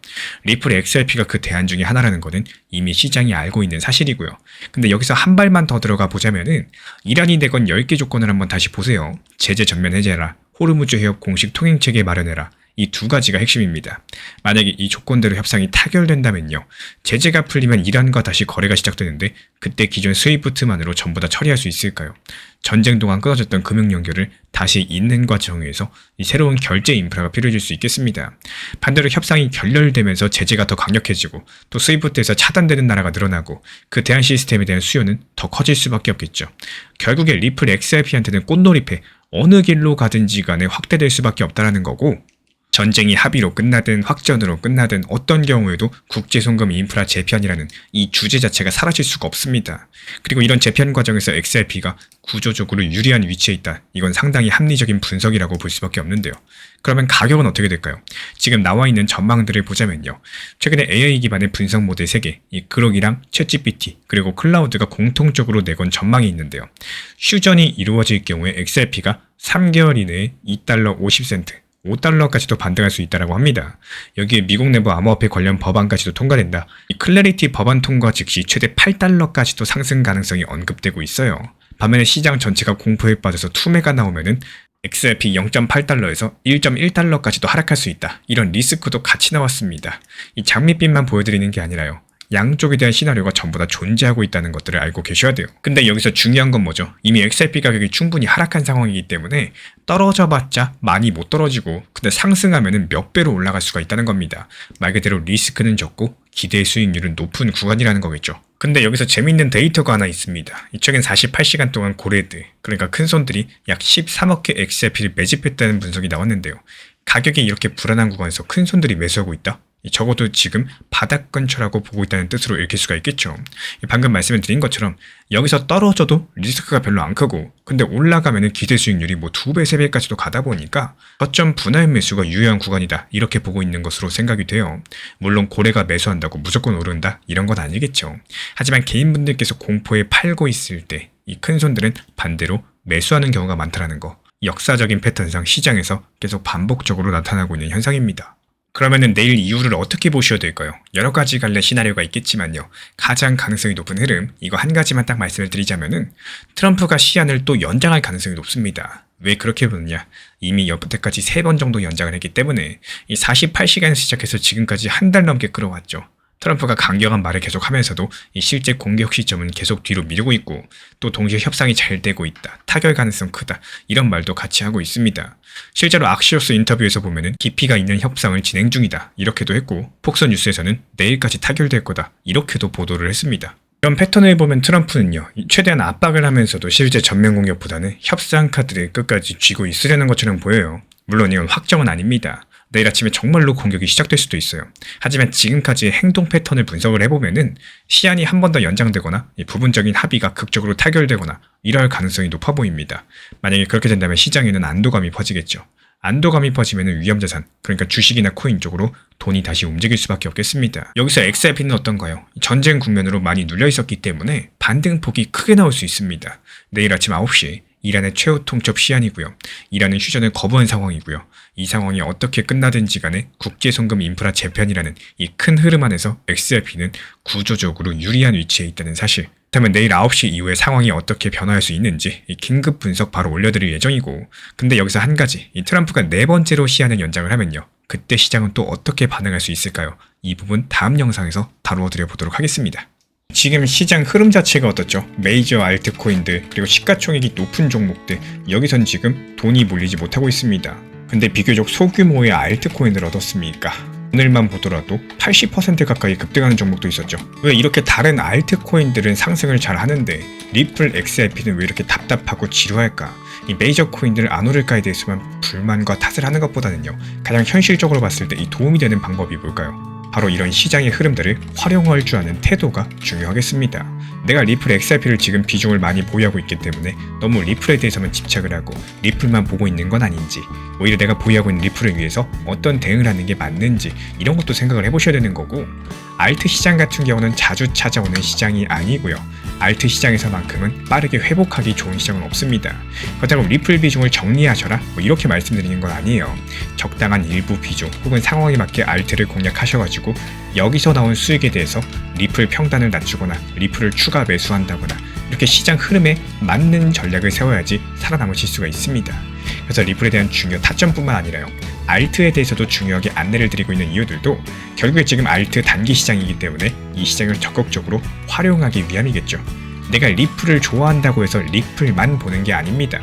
리플 XRP가 그 대안 중에 하나라는 것은 이미 시장이 알고 있는 사실이고요. 근데 여기서 한 발만 더 들어가 보자면은 이란이 내건 10개 조건을 한번 다시 보세요. 제재 전면 해제해라. 호르무즈 해협 공식 통행체계 마련해라. 이 두 가지가 핵심입니다. 만약에 이 조건대로 협상이 타결된다면요. 제재가 풀리면 이란과 다시 거래가 시작되는데 그때 기존 스위프트만으로 전부 다 처리할 수 있을까요? 전쟁 동안 끊어졌던 금융 연결을 다시 잇는 과정에서 이 새로운 결제 인프라가 필요해질 수 있겠습니다. 반대로 협상이 결렬되면서 제재가 더 강력해지고 또 스위프트에서 차단되는 나라가 늘어나고 그 대한 시스템에 대한 수요는 더 커질 수밖에 없겠죠. 결국에 리플 XRP한테는 꽃놀이패 어느 길로 가든지 간에 확대될 수밖에 없다라는 거고 전쟁이 합의로 끝나든 확전으로 끝나든 어떤 경우에도 국제송금 인프라 재편이라는 이 주제 자체가 사라질 수가 없습니다. 그리고 이런 재편 과정에서 XRP가 구조적으로 유리한 위치에 있다. 이건 상당히 합리적인 분석이라고 볼 수밖에 없는데요. 그러면 가격은 어떻게 될까요? 지금 나와 있는 전망들을 보자면요. 최근에 AI 기반의 분석 모델 3개, 이 그록이랑 챗GPT 그리고 클라우드가 공통적으로 내건 전망이 있는데요. 휴전이 이루어질 경우에 XRP가 3개월 이내에 $2.50 $5까지도 반등할 수 있다고 합니다. 여기에 미국 내부 암호화폐 관련 법안까지도 통과된다. 이 클래리티 법안 통과 즉시 최대 $8까지도 상승 가능성이 언급되고 있어요. 반면에 시장 전체가 공포에 빠져서 투매가 나오면은 XRP 0.8달러에서 1.1달러까지도 하락할 수 있다. 이런 리스크도 같이 나왔습니다. 이 장밋빛만 보여드리는 게 아니라요. 양쪽에 대한 시나리오가 전부 다 존재하고 있다는 것들을 알고 계셔야 돼요. 근데 여기서 중요한 건 뭐죠? 이미 XRP 가격이 충분히 하락한 상황이기 때문에 떨어져봤자 많이 못 떨어지고 근데 상승하면은 몇 배로 올라갈 수가 있다는 겁니다. 말 그대로 리스크는 적고 기대 수익률은 높은 구간이라는 거겠죠. 근데 여기서 재밌는 데이터가 하나 있습니다. 최근 48시간 동안 고래들, 그러니까 큰손들이 약 13억 개 XRP를 매집했다는 분석이 나왔는데요. 가격이 이렇게 불안한 구간에서 큰손들이 매수하고 있다? 적어도 지금 바닥 근처라고 보고 있다는 뜻으로 읽힐 수가 있겠죠. 방금 말씀을 드린 것처럼 여기서 떨어져도 리스크가 별로 안 크고 근데 올라가면 기대 수익률이 뭐 2배, 3배까지도 가다 보니까 거점 분할 매수가 유효한 구간이다 이렇게 보고 있는 것으로 생각이 돼요. 물론 고래가 매수한다고 무조건 오른다 이런 건 아니겠죠. 하지만 개인분들께서 공포에 팔고 있을 때 이 큰손들은 반대로 매수하는 경우가 많다는 거 역사적인 패턴상 시장에서 계속 반복적으로 나타나고 있는 현상입니다. 그러면은 내일 이유를 어떻게 보셔야 될까요? 여러 가지 갈래 시나리오가 있겠지만요. 가장 가능성이 높은 흐름, 이거 한 가지만 딱 말씀을 드리자면은 트럼프가 시한을 또 연장할 가능성이 높습니다. 왜 그렇게 보느냐? 이미 여태까지 3번 정도 연장을 했기 때문에 이 48시간을 시작해서 지금까지 한 달 넘게 끌어왔죠. 트럼프가 강경한 말을 계속하면서도 이 실제 공격 시점은 계속 뒤로 미루고 있고 또 동시에 협상이 잘 되고 있다. 타결 가능성 크다. 이런 말도 같이 하고 있습니다. 실제로 악시오스 인터뷰에서 보면은 깊이가 있는 협상을 진행 중이다. 이렇게도 했고 폭스 뉴스에서는 내일까지 타결될 거다. 이렇게도 보도를 했습니다. 이런 패턴을 보면 트럼프는요. 최대한 압박을 하면서도 실제 전면 공격보다는 협상 카드를 끝까지 쥐고 있으려는 것처럼 보여요. 물론 이건 확정은 아닙니다. 내일 아침에 정말로 공격이 시작될 수도 있어요. 하지만 지금까지의 행동 패턴을 분석을 해보면은 시한이 한 번 더 연장되거나 부분적인 합의가 극적으로 타결되거나 이럴 가능성이 높아 보입니다. 만약에 그렇게 된다면 시장에는 안도감이 퍼지겠죠. 안도감이 퍼지면 위험자산, 그러니까 주식이나 코인 쪽으로 돈이 다시 움직일 수밖에 없겠습니다. 여기서 XRP는 어떤가요? 전쟁 국면으로 많이 눌려 있었기 때문에 반등폭이 크게 나올 수 있습니다. 내일 아침 9시 이란의 최후 통첩 시한이고요. 이란은 휴전을 거부한 상황이고요. 이 상황이 어떻게 끝나든지 간에 국제송금 인프라 재편이라는 이 큰 흐름 안에서 XRP는 구조적으로 유리한 위치에 있다는 사실. 그렇다면 내일 9시 이후에 상황이 어떻게 변화할 수 있는지 이 긴급 분석 바로 올려드릴 예정이고 근데 여기서 한 가지 이 트럼프가 4번째로 시한을 연장을 하면요. 그때 시장은 또 어떻게 반응할 수 있을까요? 이 부분 다음 영상에서 다루어 드려 보도록 하겠습니다. 지금 시장 흐름 자체가 어떻죠? 메이저 알트코인들 그리고 시가총액이 높은 종목들 여기선 지금 돈이 몰리지 못하고 있습니다. 근데 비교적 소규모의 알트코인을 얻었습니까? 오늘만 보더라도 80% 가까이 급등하는 종목도 있었죠. 왜 이렇게 다른 알트코인들은 상승을 잘 하는데 리플 XRP는 왜 이렇게 답답하고 지루할까? 이 메이저 코인들 안 오를까에 대해서만 불만과 탓을 하는 것보다는요. 가장 현실적으로 봤을 때 이 도움이 되는 방법이 뭘까요? 바로 이런 시장의 흐름들을 활용할 줄 아는 태도가 중요하겠습니다. 내가 리플 XRP를 지금 비중을 많이 보유하고 있기 때문에 너무 리플에 대해서만 집착을 하고 리플만 보고 있는 건 아닌지 오히려 내가 보유하고 있는 리플을 위해서 어떤 대응을 하는 게 맞는지 이런 것도 생각을 해보셔야 되는 거고 알트 시장 같은 경우는 자주 찾아오는 시장이 아니고요. 알트 시장에서만큼은 빠르게 회복하기 좋은 시장은 없습니다. 그렇다고 리플 비중을 정리하셔라 이렇게 말씀드리는 건 아니에요. 적당한 일부 비중 혹은 상황에 맞게 알트를 공략하셔가지고 여기서 나온 수익에 대해서 리플 평단을 낮추거나 리플을 추가 매수한다거나 이렇게 시장 흐름에 맞는 전략을 세워야지 살아남으실 수가 있습니다. 그래서 리플에 대한 중요 타점뿐만 아니라요, 알트에 대해서도 중요하게 안내를 드리고 있는 이유들도 결국에 지금 알트 단기 시장이기 때문에 이 시장을 적극적으로 활용하기 위함이겠죠. 내가 리플을 좋아한다고 해서 리플만 보는 게 아닙니다.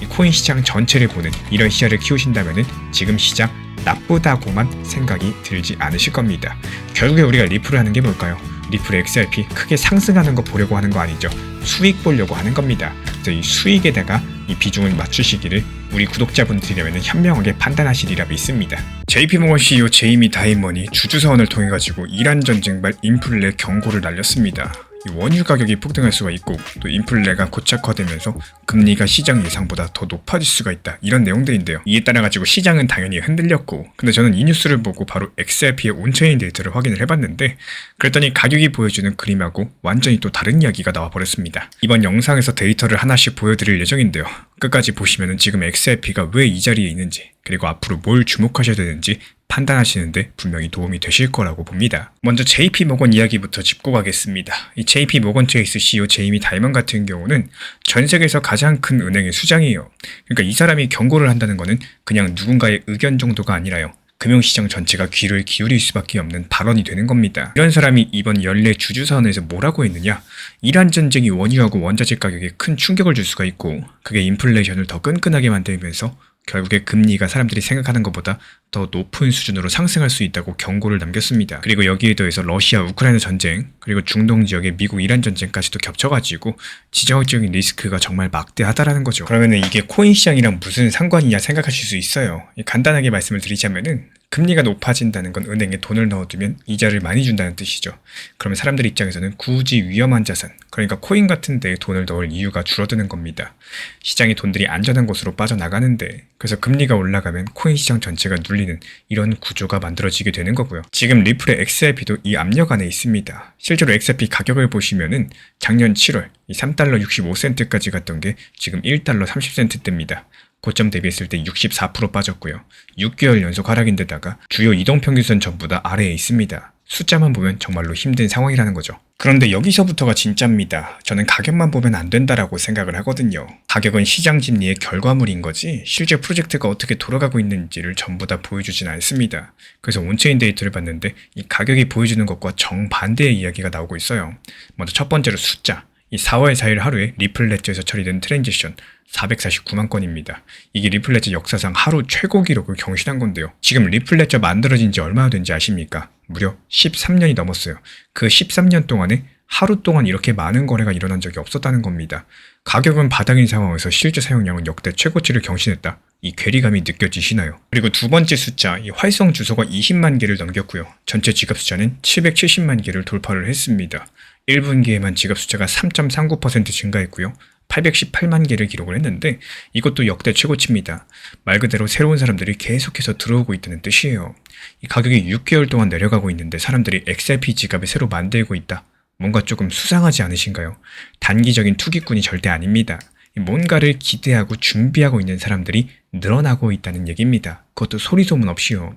이 코인 시장 전체를 보는 이런 시야를 키우신다면 지금 시장 나쁘다고만 생각이 들지 않으실 겁니다. 결국에 우리가 리플을 하는 게 뭘까요? 리플 XRP 크게 상승하는 거 보려고 하는 거 아니죠. 수익 보려고 하는 겁니다. 그래서 이 수익에다가 이 비중을 맞추시기를 우리 구독자분들이라면 현명하게 판단하시리라 믿습니다. JP모건 CEO 제이미 다이먼이 주주사원을 통해 가지고 이란 전쟁발 인플레 경고를 날렸습니다. 원유 가격이 폭등할 수가 있고 또 인플레가 고착화되면서 금리가 시장 예상보다 더 높아질 수가 있다, 이런 내용들인데요. 이에 따라 가지고 시장은 당연히 흔들렸고, 근데 저는 이 뉴스를 보고 바로 XRP의 온체인 데이터를 확인을 해봤는데 그랬더니 가격이 보여주는 그림하고 완전히 또 다른 이야기가 나와버렸습니다. 이번 영상에서 데이터를 하나씩 보여드릴 예정인데요. 끝까지 보시면 지금 XRP가 왜 이 자리에 있는지, 그리고 앞으로 뭘 주목하셔야 되는지 판단하시는데 분명히 도움이 되실 거라고 봅니다. 먼저 JP모건 이야기부터 짚고 가겠습니다. 이 JP모건 체이스 CEO 제이미 다이먼 같은 경우는 전 세계에서 가장 큰 은행의 수장이에요. 그러니까 이 사람이 경고를 한다는 거는 그냥 누군가의 의견 정도가 아니라요, 금융시장 전체가 귀를 기울일 수밖에 없는 발언이 되는 겁니다. 이런 사람이 이번 연례 주주사원에서 뭐라고 했느냐? 이란 전쟁이 원유하고 원자재 가격에 큰 충격을 줄 수가 있고 그게 인플레이션을 더 끈끈하게 만들면서 결국에 금리가 사람들이 생각하는 것보다 더 높은 수준으로 상승할 수 있다고 경고를 남겼습니다. 그리고 여기에 더해서 러시아 우크라이나 전쟁, 그리고 중동 지역의 미국 이란 전쟁까지도 겹쳐가지고 지정학적인 리스크가 정말 막대하다라는 거죠. 그러면 이게 코인 시장이랑 무슨 상관이냐 생각하실 수 있어요. 간단하게 말씀을 드리자면은 금리가 높아진다는 건 은행에 돈을 넣어두면 이자를 많이 준다는 뜻이죠. 그러면 사람들 입장에서는 굳이 위험한 자산, 그러니까 코인 같은 데에 돈을 넣을 이유가 줄어드는 겁니다. 시장의 돈들이 안전한 곳으로 빠져나가는데, 그래서 금리가 올라가면 코인 시장 전체가 눌리는 이런 구조가 만들어지게 되는 거고요. 지금 리플의 XRP도 이 압력 안에 있습니다. 실제로 XRP 가격을 보시면은 작년 7월 이 3달러 65센트까지 갔던 게 지금 1달러 30센트대입니다. 고점 대비했을 때 64% 빠졌고요. 6개월 연속 하락인데다가 주요 이동평균선 전부 다 아래에 있습니다. 숫자만 보면 정말로 힘든 상황이라는 거죠. 그런데 여기서부터가 진짜입니다. 저는 가격만 보면 안 된다라고 생각을 하거든요. 가격은 시장 심리의 결과물인 거지 실제 프로젝트가 어떻게 돌아가고 있는지를 전부 다 보여주진 않습니다. 그래서 온체인 데이터를 봤는데 이 가격이 보여주는 것과 정반대의 이야기가 나오고 있어요. 먼저 첫 번째로 숫자. 이 4월 4일 하루에 리플레저에서 처리된 트랜지션 449만 건입니다. 이게 리플레저 역사상 하루 최고 기록을 경신한 건데요. 지금 리플레저 만들어진 지 얼마나 된지 아십니까? 무려 13년이 넘었어요. 그 13년 동안에 하루 동안 이렇게 많은 거래가 일어난 적이 없었다는 겁니다. 가격은 바닥인 상황에서 실제 사용량은 역대 최고치를 경신했다. 이 괴리감이 느껴지시나요? 그리고 두 번째 숫자, 이 활성 주소가 20만 개를 넘겼고요. 전체 지갑 숫자는 770만 개를 돌파를 했습니다. 1분기에만 지갑 숫자가 3.39% 증가했고요. 818만 개를 기록을 했는데 이것도 역대 최고치입니다. 말 그대로 새로운 사람들이 계속해서 들어오고 있다는 뜻이에요. 이 가격이 6개월 동안 내려가고 있는데 사람들이 XRP 지갑을 새로 만들고 있다. 뭔가 조금 수상하지 않으신가요? 단기적인 투기꾼이 절대 아닙니다. 뭔가를 기대하고 준비하고 있는 사람들이 늘어나고 있다는 얘기입니다. 그것도 소리소문 없이요.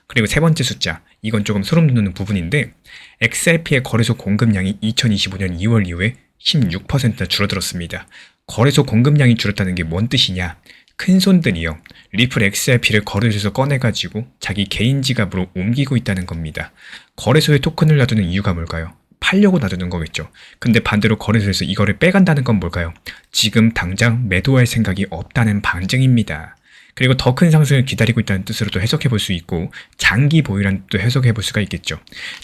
그리고 세 번째 숫자, 이건 조금 소름 돋는 부분인데 XRP의 거래소 공급량이 2025년 2월 이후에 16%나 줄어들었습니다. 거래소 공급량이 줄었다는 게 뭔 뜻이냐? 큰 손들이요, 리플 XRP를 거래소에서 꺼내가지고 자기 개인 지갑으로 옮기고 있다는 겁니다. 거래소에 토큰을 놔두는 이유가 뭘까요? 팔려고 놔두는 거겠죠. 근데 반대로 거래소에서 이거를 빼간다는 건 뭘까요? 지금 당장 매도할 생각이 없다는 반증입니다. 그리고 더 큰 상승을 기다리고 있다는 뜻으로도 해석해 볼 수 있고 장기 보유라는 뜻도 해석해 볼 수가 있겠죠.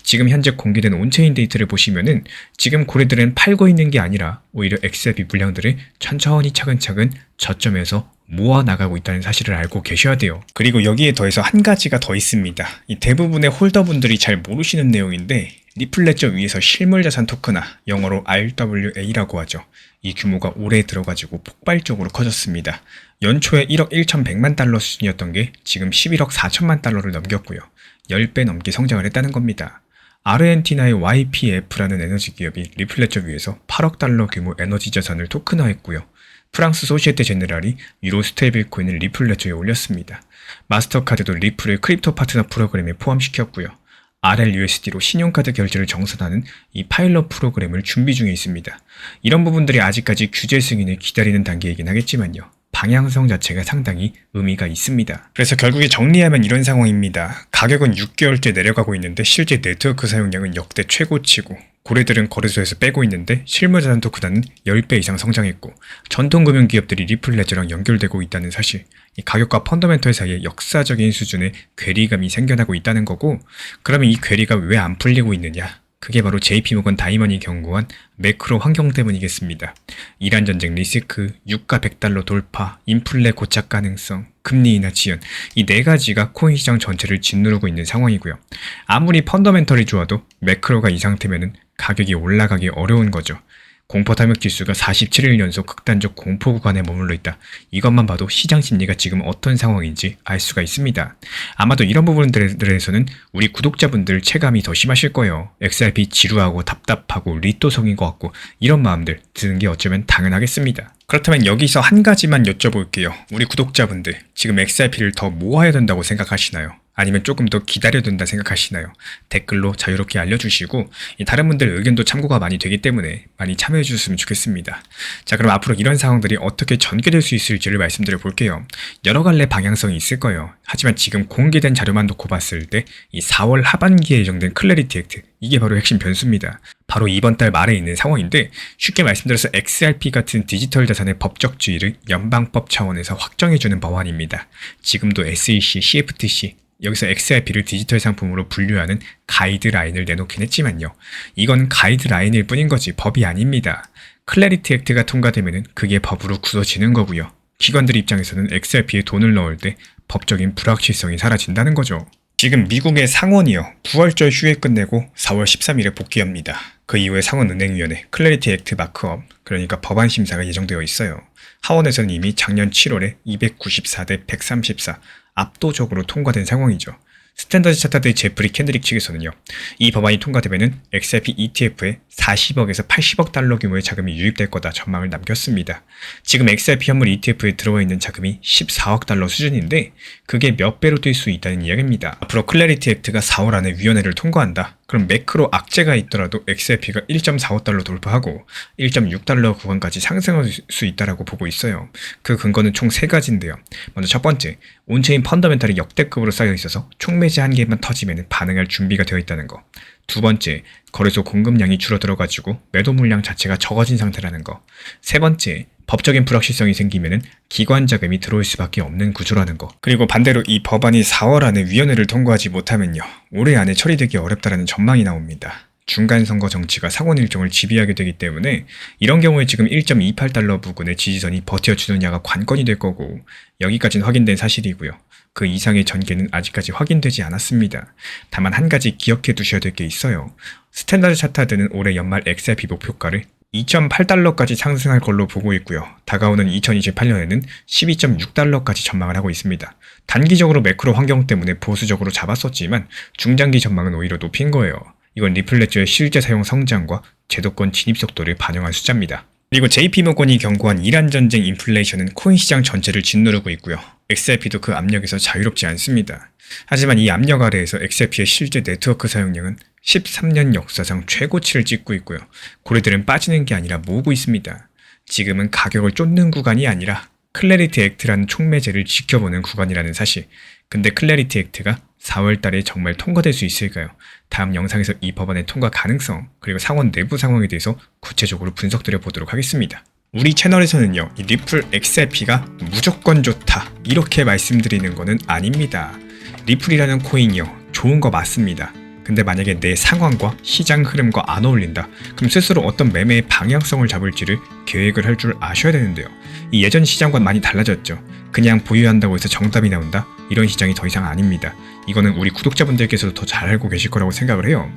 지금 현재 공개된 온체인 데이터를 보시면은 지금 고래들은 팔고 있는 게 아니라 오히려 XRP 물량들을 천천히 차근차근 저점에서 모아 나가고 있다는 사실을 알고 계셔야 돼요. 그리고 여기에 더해서 한 가지가 더 있습니다. 이 대부분의 홀더분들이 잘 모르시는 내용인데 리플레저 위에서 실물자산 토큰화, 영어로 RWA라고 하죠. 이 규모가 올해 들어가지고 폭발적으로 커졌습니다. 연초에 1억 1,100만 달러 수준이었던 게 지금 11억 4천만 달러를 넘겼고요. 10배 넘게 성장을 했다는 겁니다. 아르헨티나의 YPF라는 에너지 기업이 리플레저 위에서 8억 달러 규모 에너지 자산을 토큰화했고요. 프랑스 소시에테 제네랄이 유로 스테이블 코인을 리플레저에 올렸습니다. 마스터카드도 리플을 크립토 파트너 프로그램에 포함시켰고요. RLUSD로 신용카드 결제를 정산하는 이 파일럿 프로그램을 준비 중에 있습니다. 이런 부분들이 아직까지 규제 승인을 기다리는 단계이긴 하겠지만요. 방향성 자체가 상당히 의미가 있습니다. 그래서 결국에 정리하면 이런 상황입니다. 가격은 6개월째 내려가고 있는데 실제 네트워크 사용량은 역대 최고치고, 고래들은 거래소에서 빼고 있는데 실무자산 토큰은 10배 이상 성장했고, 전통금융기업들이 리플 레저랑 연결되고 있다는 사실, 이 가격과 펀더멘털 사이에 역사적인 수준의 괴리감이 생겨나고 있다는 거고, 그러면 이 괴리가 왜 안 풀리고 있느냐? 그게 바로 JP모건 다이먼이 경고한 매크로 환경 때문이겠습니다. 이란 전쟁 리스크, 유가 $100 돌파, 인플레 고착 가능성, 금리 인하 지연, 이 네 가지가 코인 시장 전체를 짓누르고 있는 상황이고요. 아무리 펀더멘털이 좋아도 매크로가 이 상태면은 가격이 올라가기 어려운 거죠. 공포 탐욕 지수가 47일 연속 극단적 공포 구간에 머물러 있다. 이것만 봐도 시장 심리가 지금 어떤 상황인지 알 수가 있습니다. 아마도 이런 부분들에 대해서는 우리 구독자분들 체감이 더 심하실 거예요. XRP 지루하고 답답하고 리또성인 것 같고, 이런 마음들 드는 게 어쩌면 당연하겠습니다. 그렇다면 여기서 한 가지만 여쭤볼게요. 우리 구독자분들, 지금 XRP를 더 모아야 된다고 생각하시나요? 아니면 조금 더 기다려야 된다 생각하시나요? 댓글로 자유롭게 알려주시고, 다른 분들 의견도 참고가 많이 되기 때문에 많이 참여해 주셨으면 좋겠습니다. 자, 그럼 앞으로 이런 상황들이 어떻게 전개될 수 있을지를 말씀드려 볼게요. 여러 갈래 방향성이 있을 거예요. 하지만 지금 공개된 자료만 놓고 봤을 때 이 4월 하반기에 예정된 클래리티 액트, 이게 바로 핵심 변수입니다. 바로 이번 달 말에 있는 상황인데, 쉽게 말씀드려서 XRP 같은 디지털 자산의 법적 지위를 연방법 차원에서 확정해주는 법안입니다. 지금도 SEC, CFTC, 여기서 XRP를 디지털 상품으로 분류하는 가이드라인을 내놓긴 했지만요. 이건 가이드라인일 뿐인 거지 법이 아닙니다. 클래리티 액트가 통과되면 그게 법으로 굳어지는 거고요. 기관들 입장에서는 XRP에 돈을 넣을 때 법적인 불확실성이 사라진다는 거죠. 지금 미국의 상원이요, 9월절 휴회 끝내고 4월 13일에 복귀합니다. 그 이후에 상원은행위원회 클래리티 액트 마크업, 그러니까 법안 심사가 예정되어 있어요. 하원에서는 이미 작년 7월에 294대 134 압도적으로 통과된 상황이죠. 스탠더드 차타드 제프리 캔드릭 측에서는요, 이 법안이 통과되면 XRP ETF에 40억에서 80억 달러 규모의 자금이 유입될 거다 전망을 남겼습니다. 지금 XRP 현물 ETF에 들어와 있는 자금이 14억 달러 수준인데, 그게 몇 배로 뛸 수 있다는 이야기입니다. 앞으로 클래리티 액트가 4월 안에 위원회를 통과한다. 그럼 매크로 악재가 있더라도 XRP가 1.45달러 돌파하고 1.6달러 구간까지 상승할 수 있다라고 보고 있어요. 그 근거는 총 3가지인데요. 먼저 첫 번째, 온체인 펀더멘탈이 역대급으로 쌓여 있어서 총매제 한 개만 터지면 반응할 준비가 되어 있다는 거. 두 번째, 거래소 공급량이 줄어들어가지고 매도 물량 자체가 적어진 상태라는 거. 세 번째, 법적인 불확실성이 생기면 기관 자금이 들어올 수밖에 없는 구조라는 거. 그리고 반대로 이 법안이 4월 안에 위원회를 통과하지 못하면요, 올해 안에 처리되기 어렵다라는 전망이 나옵니다. 중간선거 정치가 상원 일정을 지배하게 되기 때문에 이런 경우에 지금 1.28달러 부근의 지지선이 버텨주느냐가 관건이 될 거고, 여기까지는 확인된 사실이고요. 그 이상의 전개는 아직까지 확인되지 않았습니다. 다만 한 가지 기억해 두셔야 될 게 있어요. 스탠더드 차타드는 올해 연말 XRP 목표가를 2.8달러까지 상승할 걸로 보고 있고요. 다가오는 2028년에는 12.6달러까지 전망을 하고 있습니다. 단기적으로 매크로 환경 때문에 보수적으로 잡았었지만 중장기 전망은 오히려 높인 거예요. 이건 리플 레저의 실제 사용 성장과 제도권 진입 속도를 반영한 숫자입니다. 그리고 JP모건이 경고한 이란 전쟁 인플레이션은 코인 시장 전체를 짓누르고 있고요. XRP도 그 압력에서 자유롭지 않습니다. 하지만 이 압력 아래에서 XRP의 실제 네트워크 사용량은 13년 역사상 최고치를 찍고 있고요. 고래들은 빠지는 게 아니라 모으고 있습니다. 지금은 가격을 쫓는 구간이 아니라 클래리티 액트라는 촉매제를 지켜보는 구간이라는 사실. 근데 클래리티 액트가 4월 달에 정말 통과될 수 있을까요? 다음 영상에서 이 법안의 통과 가능성, 그리고 상원 내부 상황에 대해서 구체적으로 분석드려 보도록 하겠습니다. 우리 채널에서는요, 이 리플 XRP가 무조건 좋다 이렇게 말씀드리는 거는 아닙니다. 리플이라는 코인이요, 좋은 거 맞습니다. 근데 만약에 내 상황과 시장 흐름과 안 어울린다, 그럼 스스로 어떤 매매의 방향성을 잡을지를 계획을 할 줄 아셔야 되는데요. 이 예전 시장과 많이 달라졌죠. 그냥 보유한다고 해서 정답이 나온다? 이런 시장이 더 이상 아닙니다. 이거는 우리 구독자분들께서도 더 잘 알고 계실 거라고 생각을 해요.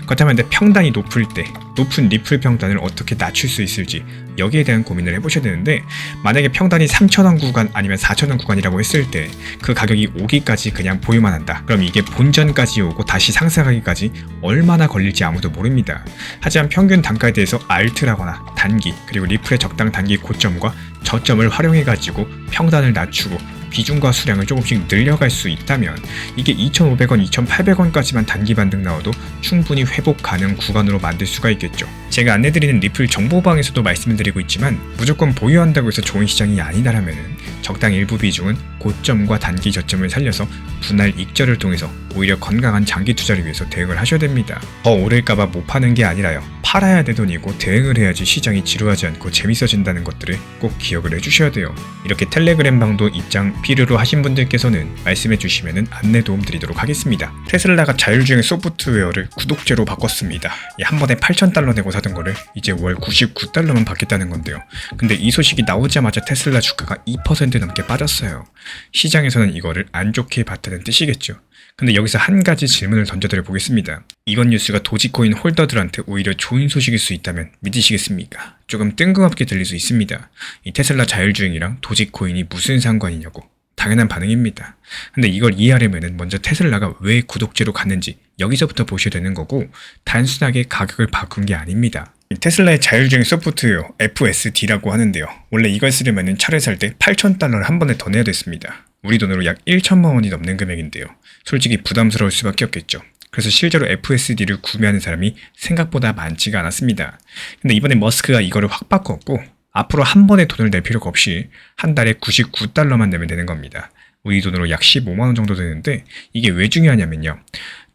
그렇다면 평단이 높을 때 높은 리플 평단을 어떻게 낮출 수 있을지, 여기에 대한 고민을 해보셔야 되는데, 만약에 평단이 3,000원 구간 아니면 4,000원 구간이라고 했을 때 그 가격이 오기까지 그냥 보유만 한다. 그럼 이게 본전까지 오고 다시 상승하기까지 얼마나 걸릴지 아무도 모릅니다. 하지만 평균 단가에 대해서 알트라거나 단기, 그리고 리플의 적당 단기 고점과 저점을 활용해가지고 평단을 낮추고 비중과 수량을 조금씩 늘려갈 수 있다면 이게 2,500원, 2,800원까지만 단기 반등 나와도 충분히 회복 가능 구간으로 만들 수가 있겠죠. 제가 안내드리는 리플 정보방에서도 말씀을 드리고 있지만 무조건 보유한다고 해서 좋은 시장이 아니다라면은 적당 일부 비중은 고점과 단기 저점을 살려서 분할 익절을 통해서 오히려 건강한 장기 투자를 위해서 대응을 하셔야 됩니다. 더 오를까봐 못 파는 게 아니라요. 팔아야 될 돈이고 대응을 해야지 시장이 지루하지 않고 재밌어진다는 것들을 꼭 기억을 해주셔야 돼요. 이렇게 텔레그램 방도 입장 필요로 하신 분들께서는 말씀해 주시면 안내 도움 드리도록 하겠습니다. 테슬라가 자율주행 소프트웨어를 구독제로 바꿨습니다. 한 번에 8,000달러 내고 사던 거를 이제 월 99달러만 받겠다는 건데요. 근데 이 소식이 나오자마자 테슬라 주가가 2% 넘게 빠졌어요. 시장에서는 이거를 안 좋게 봤다는 뜻이겠죠. 근데 여기서 한 가지 질문을 던져드려 보겠습니다. 이번 뉴스가 도지코인 홀더들한테 오히려 좋은 소식일 수 있다면 믿으시겠습니까? 조금 뜬금없게 들릴 수 있습니다. 이 테슬라 자율주행이랑 도지코인이 무슨 상관이냐고. 당연한 반응입니다. 근데 이걸 이해하려면 먼저 테슬라가 왜 구독제로 갔는지 여기서부터 보셔야 되는 거고 단순하게 가격을 바꾼 게 아닙니다. 테슬라의 자율주행 소프트웨어 FSD라고 하는데요. 원래 이걸 쓰려면 차를 살 때 8,000달러를 한 번에 더 내야 됐습니다. 우리 돈으로 약 1천만 원이 넘는 금액인데요. 솔직히 부담스러울 수밖에 없겠죠. 그래서 실제로 FSD를 구매하는 사람이 생각보다 많지가 않았습니다. 근데 이번에 머스크가 이거를 확 바꿨고 앞으로 한 번에 돈을 낼 필요가 없이 한 달에 99달러만 내면 되는 겁니다. 우리 돈으로 약 15만 원 정도 되는데 이게 왜 중요하냐면요.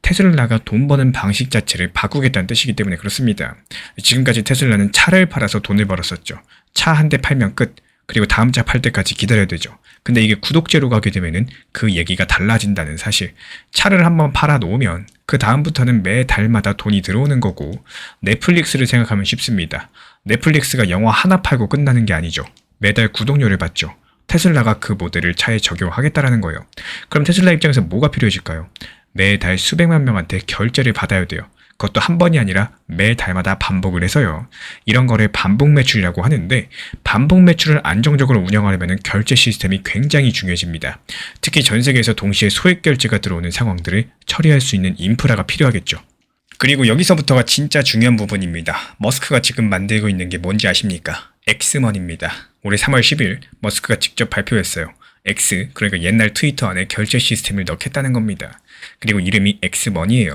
테슬라가 돈 버는 방식 자체를 바꾸겠다는 뜻이기 때문에 그렇습니다. 지금까지 테슬라는 차를 팔아서 돈을 벌었었죠. 차 한 대 팔면 끝. 그리고 다음 차 팔 때까지 기다려야 되죠. 근데 이게 구독제로 가게 되면은 그 얘기가 달라진다는 사실. 차를 한번 팔아 놓으면 그 다음부터는 매 달마다 돈이 들어오는 거고 넷플릭스를 생각하면 쉽습니다. 넷플릭스가 영화 하나 팔고 끝나는 게 아니죠. 매달 구독료를 받죠. 테슬라가 그 모델을 차에 적용하겠다라는 거예요. 그럼 테슬라 입장에서 뭐가 필요해질까요? 매달 수백만 명한테 결제를 받아야 돼요. 그것도 한 번이 아니라 매달마다 반복을 해서요. 이런 거를 반복 매출이라고 하는데 반복 매출을 안정적으로 운영하려면 결제 시스템이 굉장히 중요해집니다. 특히 전 세계에서 동시에 소액 결제가 들어오는 상황들을 처리할 수 있는 인프라가 필요하겠죠. 그리고 여기서부터가 진짜 중요한 부분입니다. 머스크가 지금 만들고 있는 게 뭔지 아십니까? 엑스머니입니다. 올해 3월 10일 머스크가 직접 발표했어요. X, 그러니까 옛날 트위터 안에 결제 시스템을 넣겠다는 겁니다. 그리고 이름이 엑스머니예요.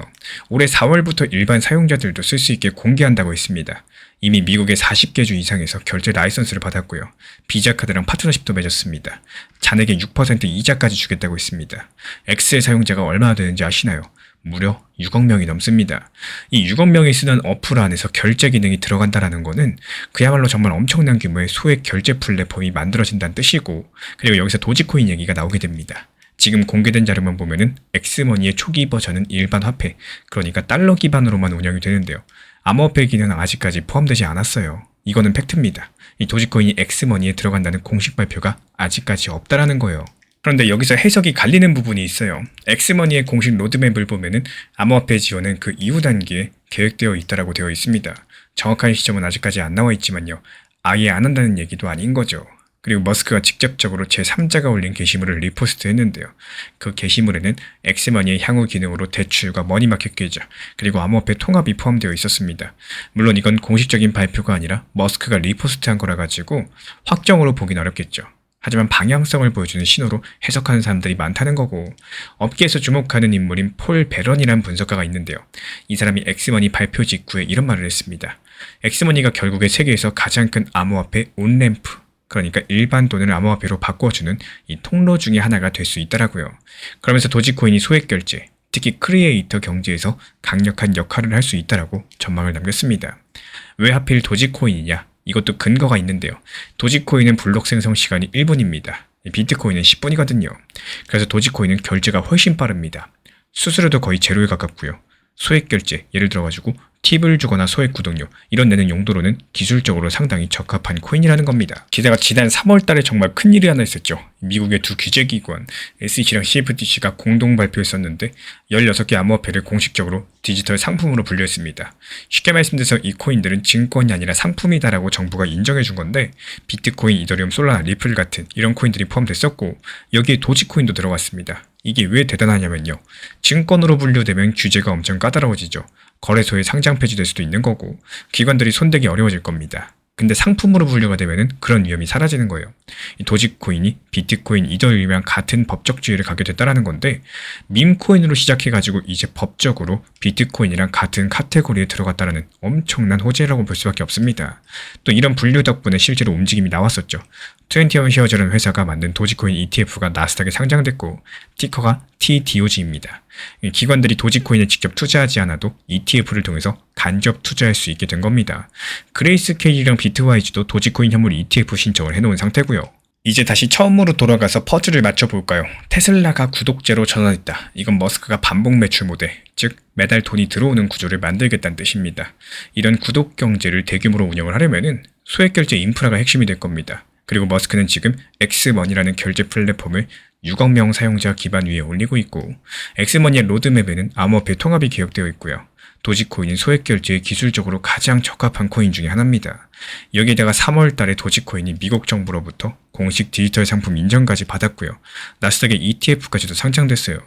올해 4월부터 일반 사용자들도 쓸 수 있게 공개한다고 했습니다. 이미 미국의 40개 주 이상에서 결제 라이선스를 받았고요. 비자카드랑 파트너십도 맺었습니다. 잔액의 6% 이자까지 주겠다고 했습니다. X의 사용자가 얼마나 되는지 아시나요? 무려 6억 명이 넘습니다. 이 6억 명이 쓰는 어플 안에서 결제 기능이 들어간다는 거는 그야말로 정말 엄청난 규모의 소액 결제 플랫폼이 만들어진다는 뜻이고 그리고 여기서 도지코인 얘기가 나오게 됩니다. 지금 공개된 자료만 보면은 엑스머니의 초기 버전은 일반 화폐, 그러니까 달러 기반으로만 운영이 되는데요. 암호화폐 기능은 아직까지 포함되지 않았어요. 이거는 팩트입니다. 이 도지코인이 엑스머니에 들어간다는 공식 발표가 아직까지 없다라는 거예요. 그런데 여기서 해석이 갈리는 부분이 있어요. 엑스머니의 공식 로드맵을 보면은 암호화폐 지원은 그 이후 단계에 계획되어 있다라고 되어 있습니다. 정확한 시점은 아직까지 안 나와 있지만요. 아예 안 한다는 얘기도 아닌 거죠. 그리고 머스크가 직접적으로 제3자가 올린 게시물을 리포스트 했는데요. 그 게시물에는 엑스머니의 향후 기능으로 대출과 머니마켓 계좌, 그리고 암호화폐 통합이 포함되어 있었습니다. 물론 이건 공식적인 발표가 아니라 머스크가 리포스트한 거라 가지고 확정으로 보긴 어렵겠죠. 하지만 방향성을 보여주는 신호로 해석하는 사람들이 많다는 거고 업계에서 주목하는 인물인 폴 베런이라는 분석가가 있는데요. 이 사람이 엑스머니 발표 직후에 이런 말을 했습니다. 엑스머니가 결국에 세계에서 가장 큰 암호화폐 온램프, 그러니까 일반 돈을 암호화폐로 바꿔주는 이 통로 중에 하나가 될 수 있다라고요. 그러면서 도지코인이 소액 결제, 특히 크리에이터 경제에서 강력한 역할을 할 수 있다라고 전망을 남겼습니다. 왜 하필 도지코인이냐? 이것도 근거가 있는데요. 도지코인은 블록 생성 시간이 1분입니다. 비트코인은 10분이거든요. 그래서 도지코인은 결제가 훨씬 빠릅니다. 수수료도 거의 제로에 가깝고요. 소액 결제, 예를 들어가지고 팁을 주거나 소액 구독료 이런 내는 용도로는 기술적으로 상당히 적합한 코인이라는 겁니다. 게다가 지난 3월달에 정말 큰일이 하나 있었죠. 미국의 두 규제기관 SEC랑 CFTC가 공동 발표했었는데 16개 암호화폐를 공식적으로 디지털 상품으로 분류했습니다. 쉽게 말씀드려서 이 코인들은 증권이 아니라 상품이다라고 정부가 인정해 준 건데 비트코인, 이더리움, 솔라나, 리플 같은 이런 코인들이 포함됐었고 여기에 도지코인도 들어갔습니다. 이게 왜 대단하냐면요. 증권으로 분류되면 규제가 엄청 까다로워지죠. 거래소에 상장 폐지될 수도 있는 거고 기관들이 손대기 어려워질 겁니다. 근데 상품으로 분류가 되면은 그런 위험이 사라지는 거예요. 이 도지코인이 비트코인, 이더리움이랑 같은 법적 지위를 갖게 됐다라는 건데 밈코인으로 시작해가지고 이제 법적으로 비트코인이랑 같은 카테고리에 들어갔다라는 엄청난 호재라고 볼 수밖에 없습니다. 또 이런 분류 덕분에 실제로 움직임이 나왔었죠. 21 쉐어즈라는 회사가 만든 도지코인 ETF가 나스닥에 상장됐고 티커가 TDOG입니다. 기관들이 도지코인에 직접 투자하지 않아도 ETF를 통해서 간접 투자할 수 있게 된 겁니다. 그레이스케일이랑 비트와이즈도 도지코인 현물 ETF 신청을 해놓은 상태고요. 이제 다시 처음으로 돌아가서 퍼즐을 맞춰볼까요? 테슬라가 구독제로 전환했다. 이건 머스크가 반복 매출 모델, 즉 매달 돈이 들어오는 구조를 만들겠다는 뜻입니다. 이런 구독 경제를 대규모로 운영을 하려면은 소액 결제 인프라가 핵심이 될 겁니다. 그리고 머스크는 지금 엑스머니라는 결제 플랫폼을 6억 명 사용자 기반 위에 올리고 있고 엑스머니의 로드맵에는 암호화폐 통합이 기억되어 있고요. 도지코인은 소액 결제에 기술적으로 가장 적합한 코인 중에 하나입니다. 여기에다가 3월 달에 도지코인이 미국 정부로부터 공식 디지털 상품 인정까지 받았고요. 나스닥에 ETF까지도 상장됐어요.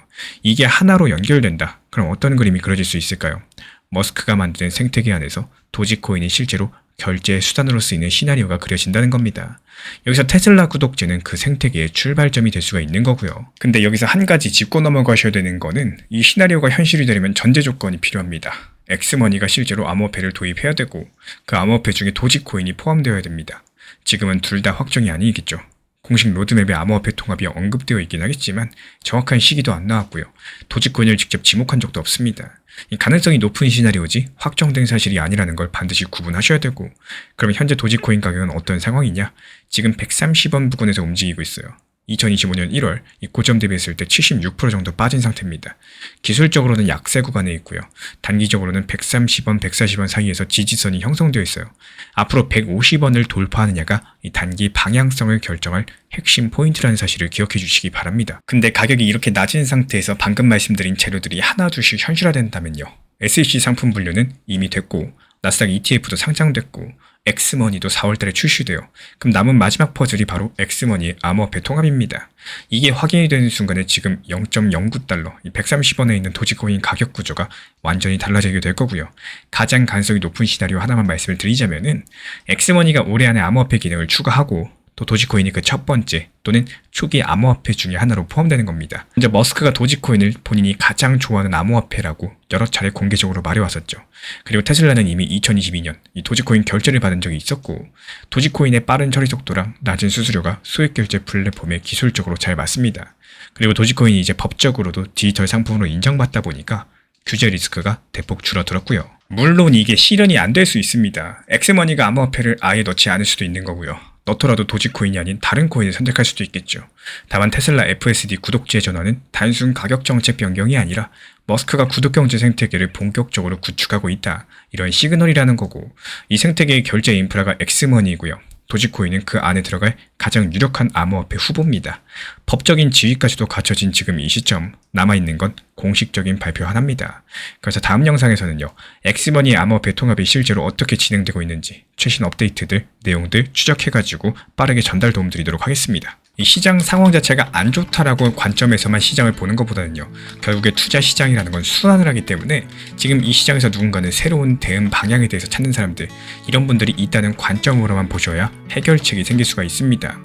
이게 하나로 연결된다. 그럼 어떤 그림이 그려질 수 있을까요? 머스크가 만드는 생태계 안에서 도지코인이 실제로 결제의 수단으로 쓰이는 시나리오가 그려진다는 겁니다. 여기서 테슬라 구독제는 그 생태계의 출발점이 될 수가 있는 거고요. 근데 여기서 한 가지 짚고 넘어가셔야 되는 거는 이 시나리오가 현실이 되려면 전제 조건이 필요합니다. 엑스머니가 실제로 암호화폐를 도입해야 되고 그 암호화폐 중에 도지코인이 포함되어야 됩니다. 지금은 둘 다 확정이 아니겠죠. 공식 로드맵에 암호화폐 통합이 언급되어 있긴 하겠지만 정확한 시기도 안 나왔고요. 도지코인을 직접 지목한 적도 없습니다. 이 가능성이 높은 시나리오지 확정된 사실이 아니라는 걸 반드시 구분하셔야 되고 그러면 현재 도지코인 가격은 어떤 상황이냐? 지금 130원 부근에서 움직이고 있어요. 2025년 1월 이 고점 대비했을 때 76% 정도 빠진 상태입니다. 기술적으로는 약세 구간에 있고요. 단기적으로는 130원, 140원 사이에서 지지선이 형성되어 있어요. 앞으로 150원을 돌파하느냐가 이 단기 방향성을 결정할 핵심 포인트라는 사실을 기억해 주시기 바랍니다. 근데 가격이 이렇게 낮은 상태에서 방금 말씀드린 재료들이 하나둘씩 현실화된다면요. SEC 상품 분류는 이미 됐고 나스닥 ETF도 상장됐고 엑스머니도 4월달에 출시돼요. 그럼 남은 마지막 퍼즐이 바로 엑스머니의 암호화폐 통합입니다. 이게 확인이 되는 순간에 지금 0.09달러, 130원에 있는 도지코인 가격 구조가 완전히 달라지게 될 거고요. 가장 가능성이 높은 시나리오 하나만 말씀을 드리자면은 엑스머니가 올해 안에 암호화폐 기능을 추가하고 또 도지코인이 그 첫 번째 또는 초기 암호화폐 중에 하나로 포함되는 겁니다. 먼저 머스크가 도지코인을 본인이 가장 좋아하는 암호화폐라고 여러 차례 공개적으로 말해왔었죠. 그리고 테슬라는 이미 2022년 이 도지코인 결제를 받은 적이 있었고 도지코인의 빠른 처리 속도랑 낮은 수수료가 소액 결제 플랫폼에 기술적으로 잘 맞습니다. 그리고 도지코인이 이제 법적으로도 디지털 상품으로 인정받다 보니까 규제 리스크가 대폭 줄어들었고요. 물론 이게 실현이 안 될 수 있습니다. 엑스머니가 암호화폐를 아예 넣지 않을 수도 있는 거고요. 넣더라도 도지코인이 아닌 다른 코인을 선택할 수도 있겠죠. 다만 테슬라 FSD 구독제 전환은 단순 가격 정책 변경이 아니라 머스크가 구독 경제 생태계를 본격적으로 구축하고 있다. 이런 시그널이라는 거고 이 생태계의 결제 인프라가 엑스머니이고요. 도지코인은 그 안에 들어갈 가장 유력한 암호화폐 후보입니다. 법적인 지위까지도 갖춰진 지금 이 시점 남아있는 건 공식적인 발표 하나입니다. 그래서 다음 영상에서는요. 엑스머니의 암호화폐 통합이 실제로 어떻게 진행되고 있는지 최신 업데이트들, 내용들 추적해가지고 빠르게 전달 도움드리도록 하겠습니다. 이 시장 상황 자체가 안 좋다라고 관점에서만 시장을 보는 것보다는요. 결국에 투자 시장이라는 건 순환을 하기 때문에 지금 이 시장에서 누군가는 새로운 대응 방향에 대해서 찾는 사람들 이런 분들이 있다는 관점으로만 보셔야 해결책이 생길 수가 있습니다.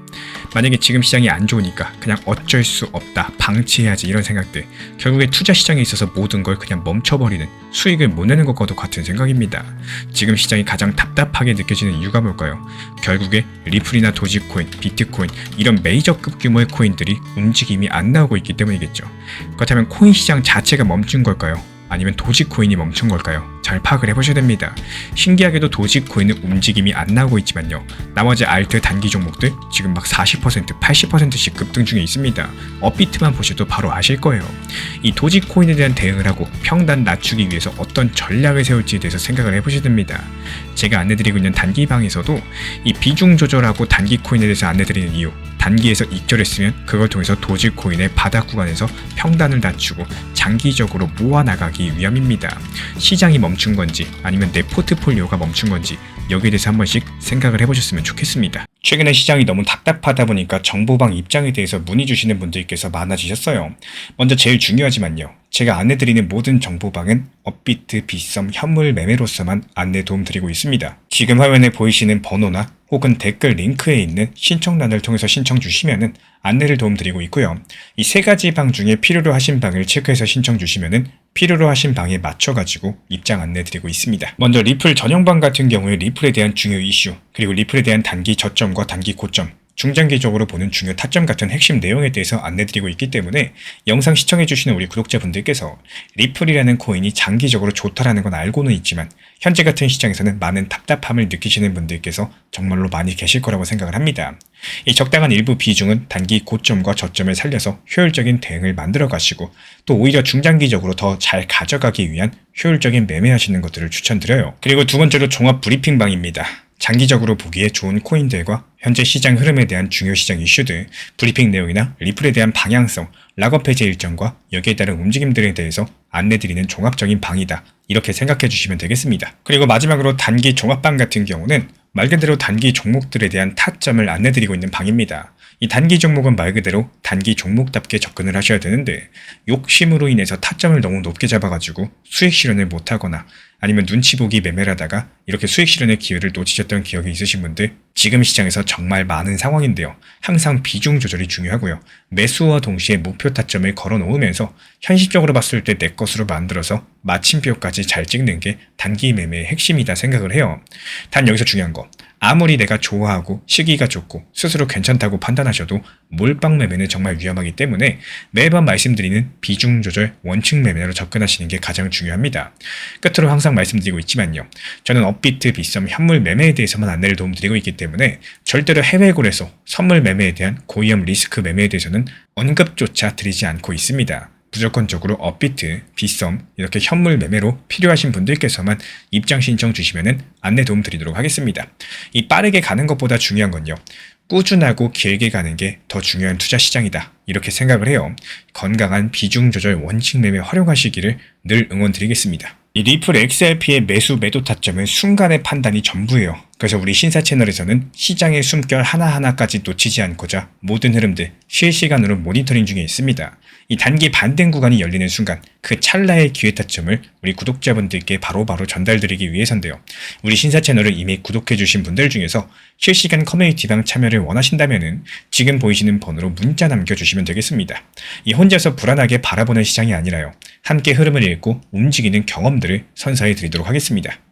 만약에 지금 시장이 안 좋으니까 그냥 어쩔 수 없다, 방치해야지 이런 생각들 결국에 투자 시장에 있어서 모든 걸 그냥 멈춰버리는 수익을 못 내는 것과도 같은 생각입니다. 지금 시장이 가장 답답하게 느껴지는 이유가 뭘까요? 결국에 리플이나 도지코인, 비트코인 이런 메이저급 규모의 코인들이 움직임이 안 나오고 있기 때문이겠죠. 그렇다면 코인 시장 자체가 멈춘 걸까요? 아니면 도지코인이 멈춘 걸까요? 잘 파악을 해보셔야 됩니다. 신기하게도 도지코인은 움직임이 안 나오고 있지만요. 나머지 알트 단기 종목들 지금 막 40%, 80%씩 급등 중에 있습니다. 업비트만 보셔도 바로 아실 거예요. 이 도지코인에 대한 대응을 하고 평단 낮추기 위해서 어떤 전략을 세울지에 대해서 생각을 해보셔야 됩니다. 제가 안내드리고 있는 단기방에서도 이 비중 조절하고 단기 코인에 대해서 안내드리는 이유 단기에서 익절했으면 그걸 통해서 도지코인의 바닥 구간에서 평단을 낮추고 장기적으로 모아나가기 위함입니다. 시장이 멈춘 건지 아니면 내 포트폴리오가 멈춘 건지 여기에 대해서 한 번씩 생각을 해보셨으면 좋겠습니다. 최근에 시장이 너무 답답하다 보니까 정보방 입장에 대해서 문의 주시는 분들께서 많아지셨어요. 먼저 제일 중요하지만요. 제가 안내드리는 모든 정보방은 업비트, 빗썸, 현물 매매로서만 안내 도움드리고 있습니다. 지금 화면에 보이시는 번호나 혹은 댓글 링크에 있는 신청란을 통해서 신청 주시면은 안내를 도움드리고 있고요. 이 세 가지 방 중에 필요로 하신 방을 체크해서 신청 주시면은 필요로 하신 방에 맞춰가지고 입장 안내 드리고 있습니다. 먼저 리플 전용방 같은 경우에 리플에 대한 중요 이슈, 그리고 리플에 대한 단기 저점과 단기 고점, 중장기적으로 보는 중요 타점 같은 핵심 내용에 대해서 안내드리고 있기 때문에 영상 시청해주시는 우리 구독자분들께서 리플이라는 코인이 장기적으로 좋다라는 건 알고는 있지만 현재 같은 시장에서는 많은 답답함을 느끼시는 분들께서 정말로 많이 계실 거라고 생각을 합니다. 이 적당한 일부 비중은 단기 고점과 저점을 살려서 효율적인 대응을 만들어 가시고 또 오히려 중장기적으로 더 잘 가져가기 위한 효율적인 매매하시는 것들을 추천드려요. 그리고 두 번째로 종합 브리핑방입니다. 장기적으로 보기에 좋은 코인들과 현재 시장 흐름에 대한 중요 시장 이슈들, 브리핑 내용이나 리플에 대한 방향성, 락업 해제 일정과 여기에 따른 움직임들에 대해서 안내드리는 종합적인 방이다. 이렇게 생각해 주시면 되겠습니다. 그리고 마지막으로 단기 종합방 같은 경우는 말 그대로 단기 종목들에 대한 타점을 안내드리고 있는 방입니다. 이 단기 종목은 말 그대로 단기 종목답게 접근을 하셔야 되는데 욕심으로 인해서 타점을 너무 높게 잡아가지고 수익 실현을 못하거나 아니면 눈치 보기 매매를 하다가 이렇게 수익 실현의 기회를 놓치셨던 기억이 있으신 분들 지금 시장에서 정말 많은 상황인데요. 항상 비중 조절이 중요하고요. 매수와 동시에 목표 타점을 걸어 놓으면서 현실적으로 봤을 때 내 것으로 만들어서 마침표까지 잘 찍는 게 단기 매매의 핵심이다 생각을 해요. 단 여기서 중요한 거, 아무리 내가 좋아하고 시기가 좋고 스스로 괜찮다고 판단하셔도 몰빵 매매는 정말 위험하기 때문에 매번 말씀드리는 비중 조절 원칙 매매로 접근하시는 게 가장 중요합니다. 끝으로 항상 말씀드리고 있지만요. 저는 업비트, 빗썸, 현물 매매에 대해서만 안내를 도움드리고 있기 때문에 절대로 해외골에서 선물 매매에 대한 고위험 리스크 매매에 대해서는 언급조차 드리지 않고 있습니다. 무조건적으로 업비트, 빗썸 이렇게 현물 매매로 필요하신 분들께서만 입장 신청 주시면은 안내 도움 드리도록 하겠습니다. 이 빠르게 가는 것보다 중요한 건요. 꾸준하고 길게 가는 게 더 중요한 투자 시장이다. 이렇게 생각을 해요. 건강한 비중 조절 원칙 매매 활용하시기를 늘 응원드리겠습니다. 이 리플 XRP의 매수 매도 타점은 순간의 판단이 전부예요. 그래서 우리 신사 채널에서는 시장의 숨결 하나하나까지 놓치지 않고자 모든 흐름들 실시간으로 모니터링 중에 있습니다. 이 단기 반등 구간이 열리는 순간 그 찰나의 기회 타점을 우리 구독자분들께 바로바로 전달드리기 위해서인데요. 우리 신사 채널을 이미 구독해주신 분들 중에서 실시간 커뮤니티방 참여를 원하신다면 지금 보이시는 번호로 문자 남겨주시면 되겠습니다. 이 혼자서 불안하게 바라보는 시장이 아니라요. 함께 흐름을 읽고 움직이는 경험들을 선사해 드리도록 하겠습니다.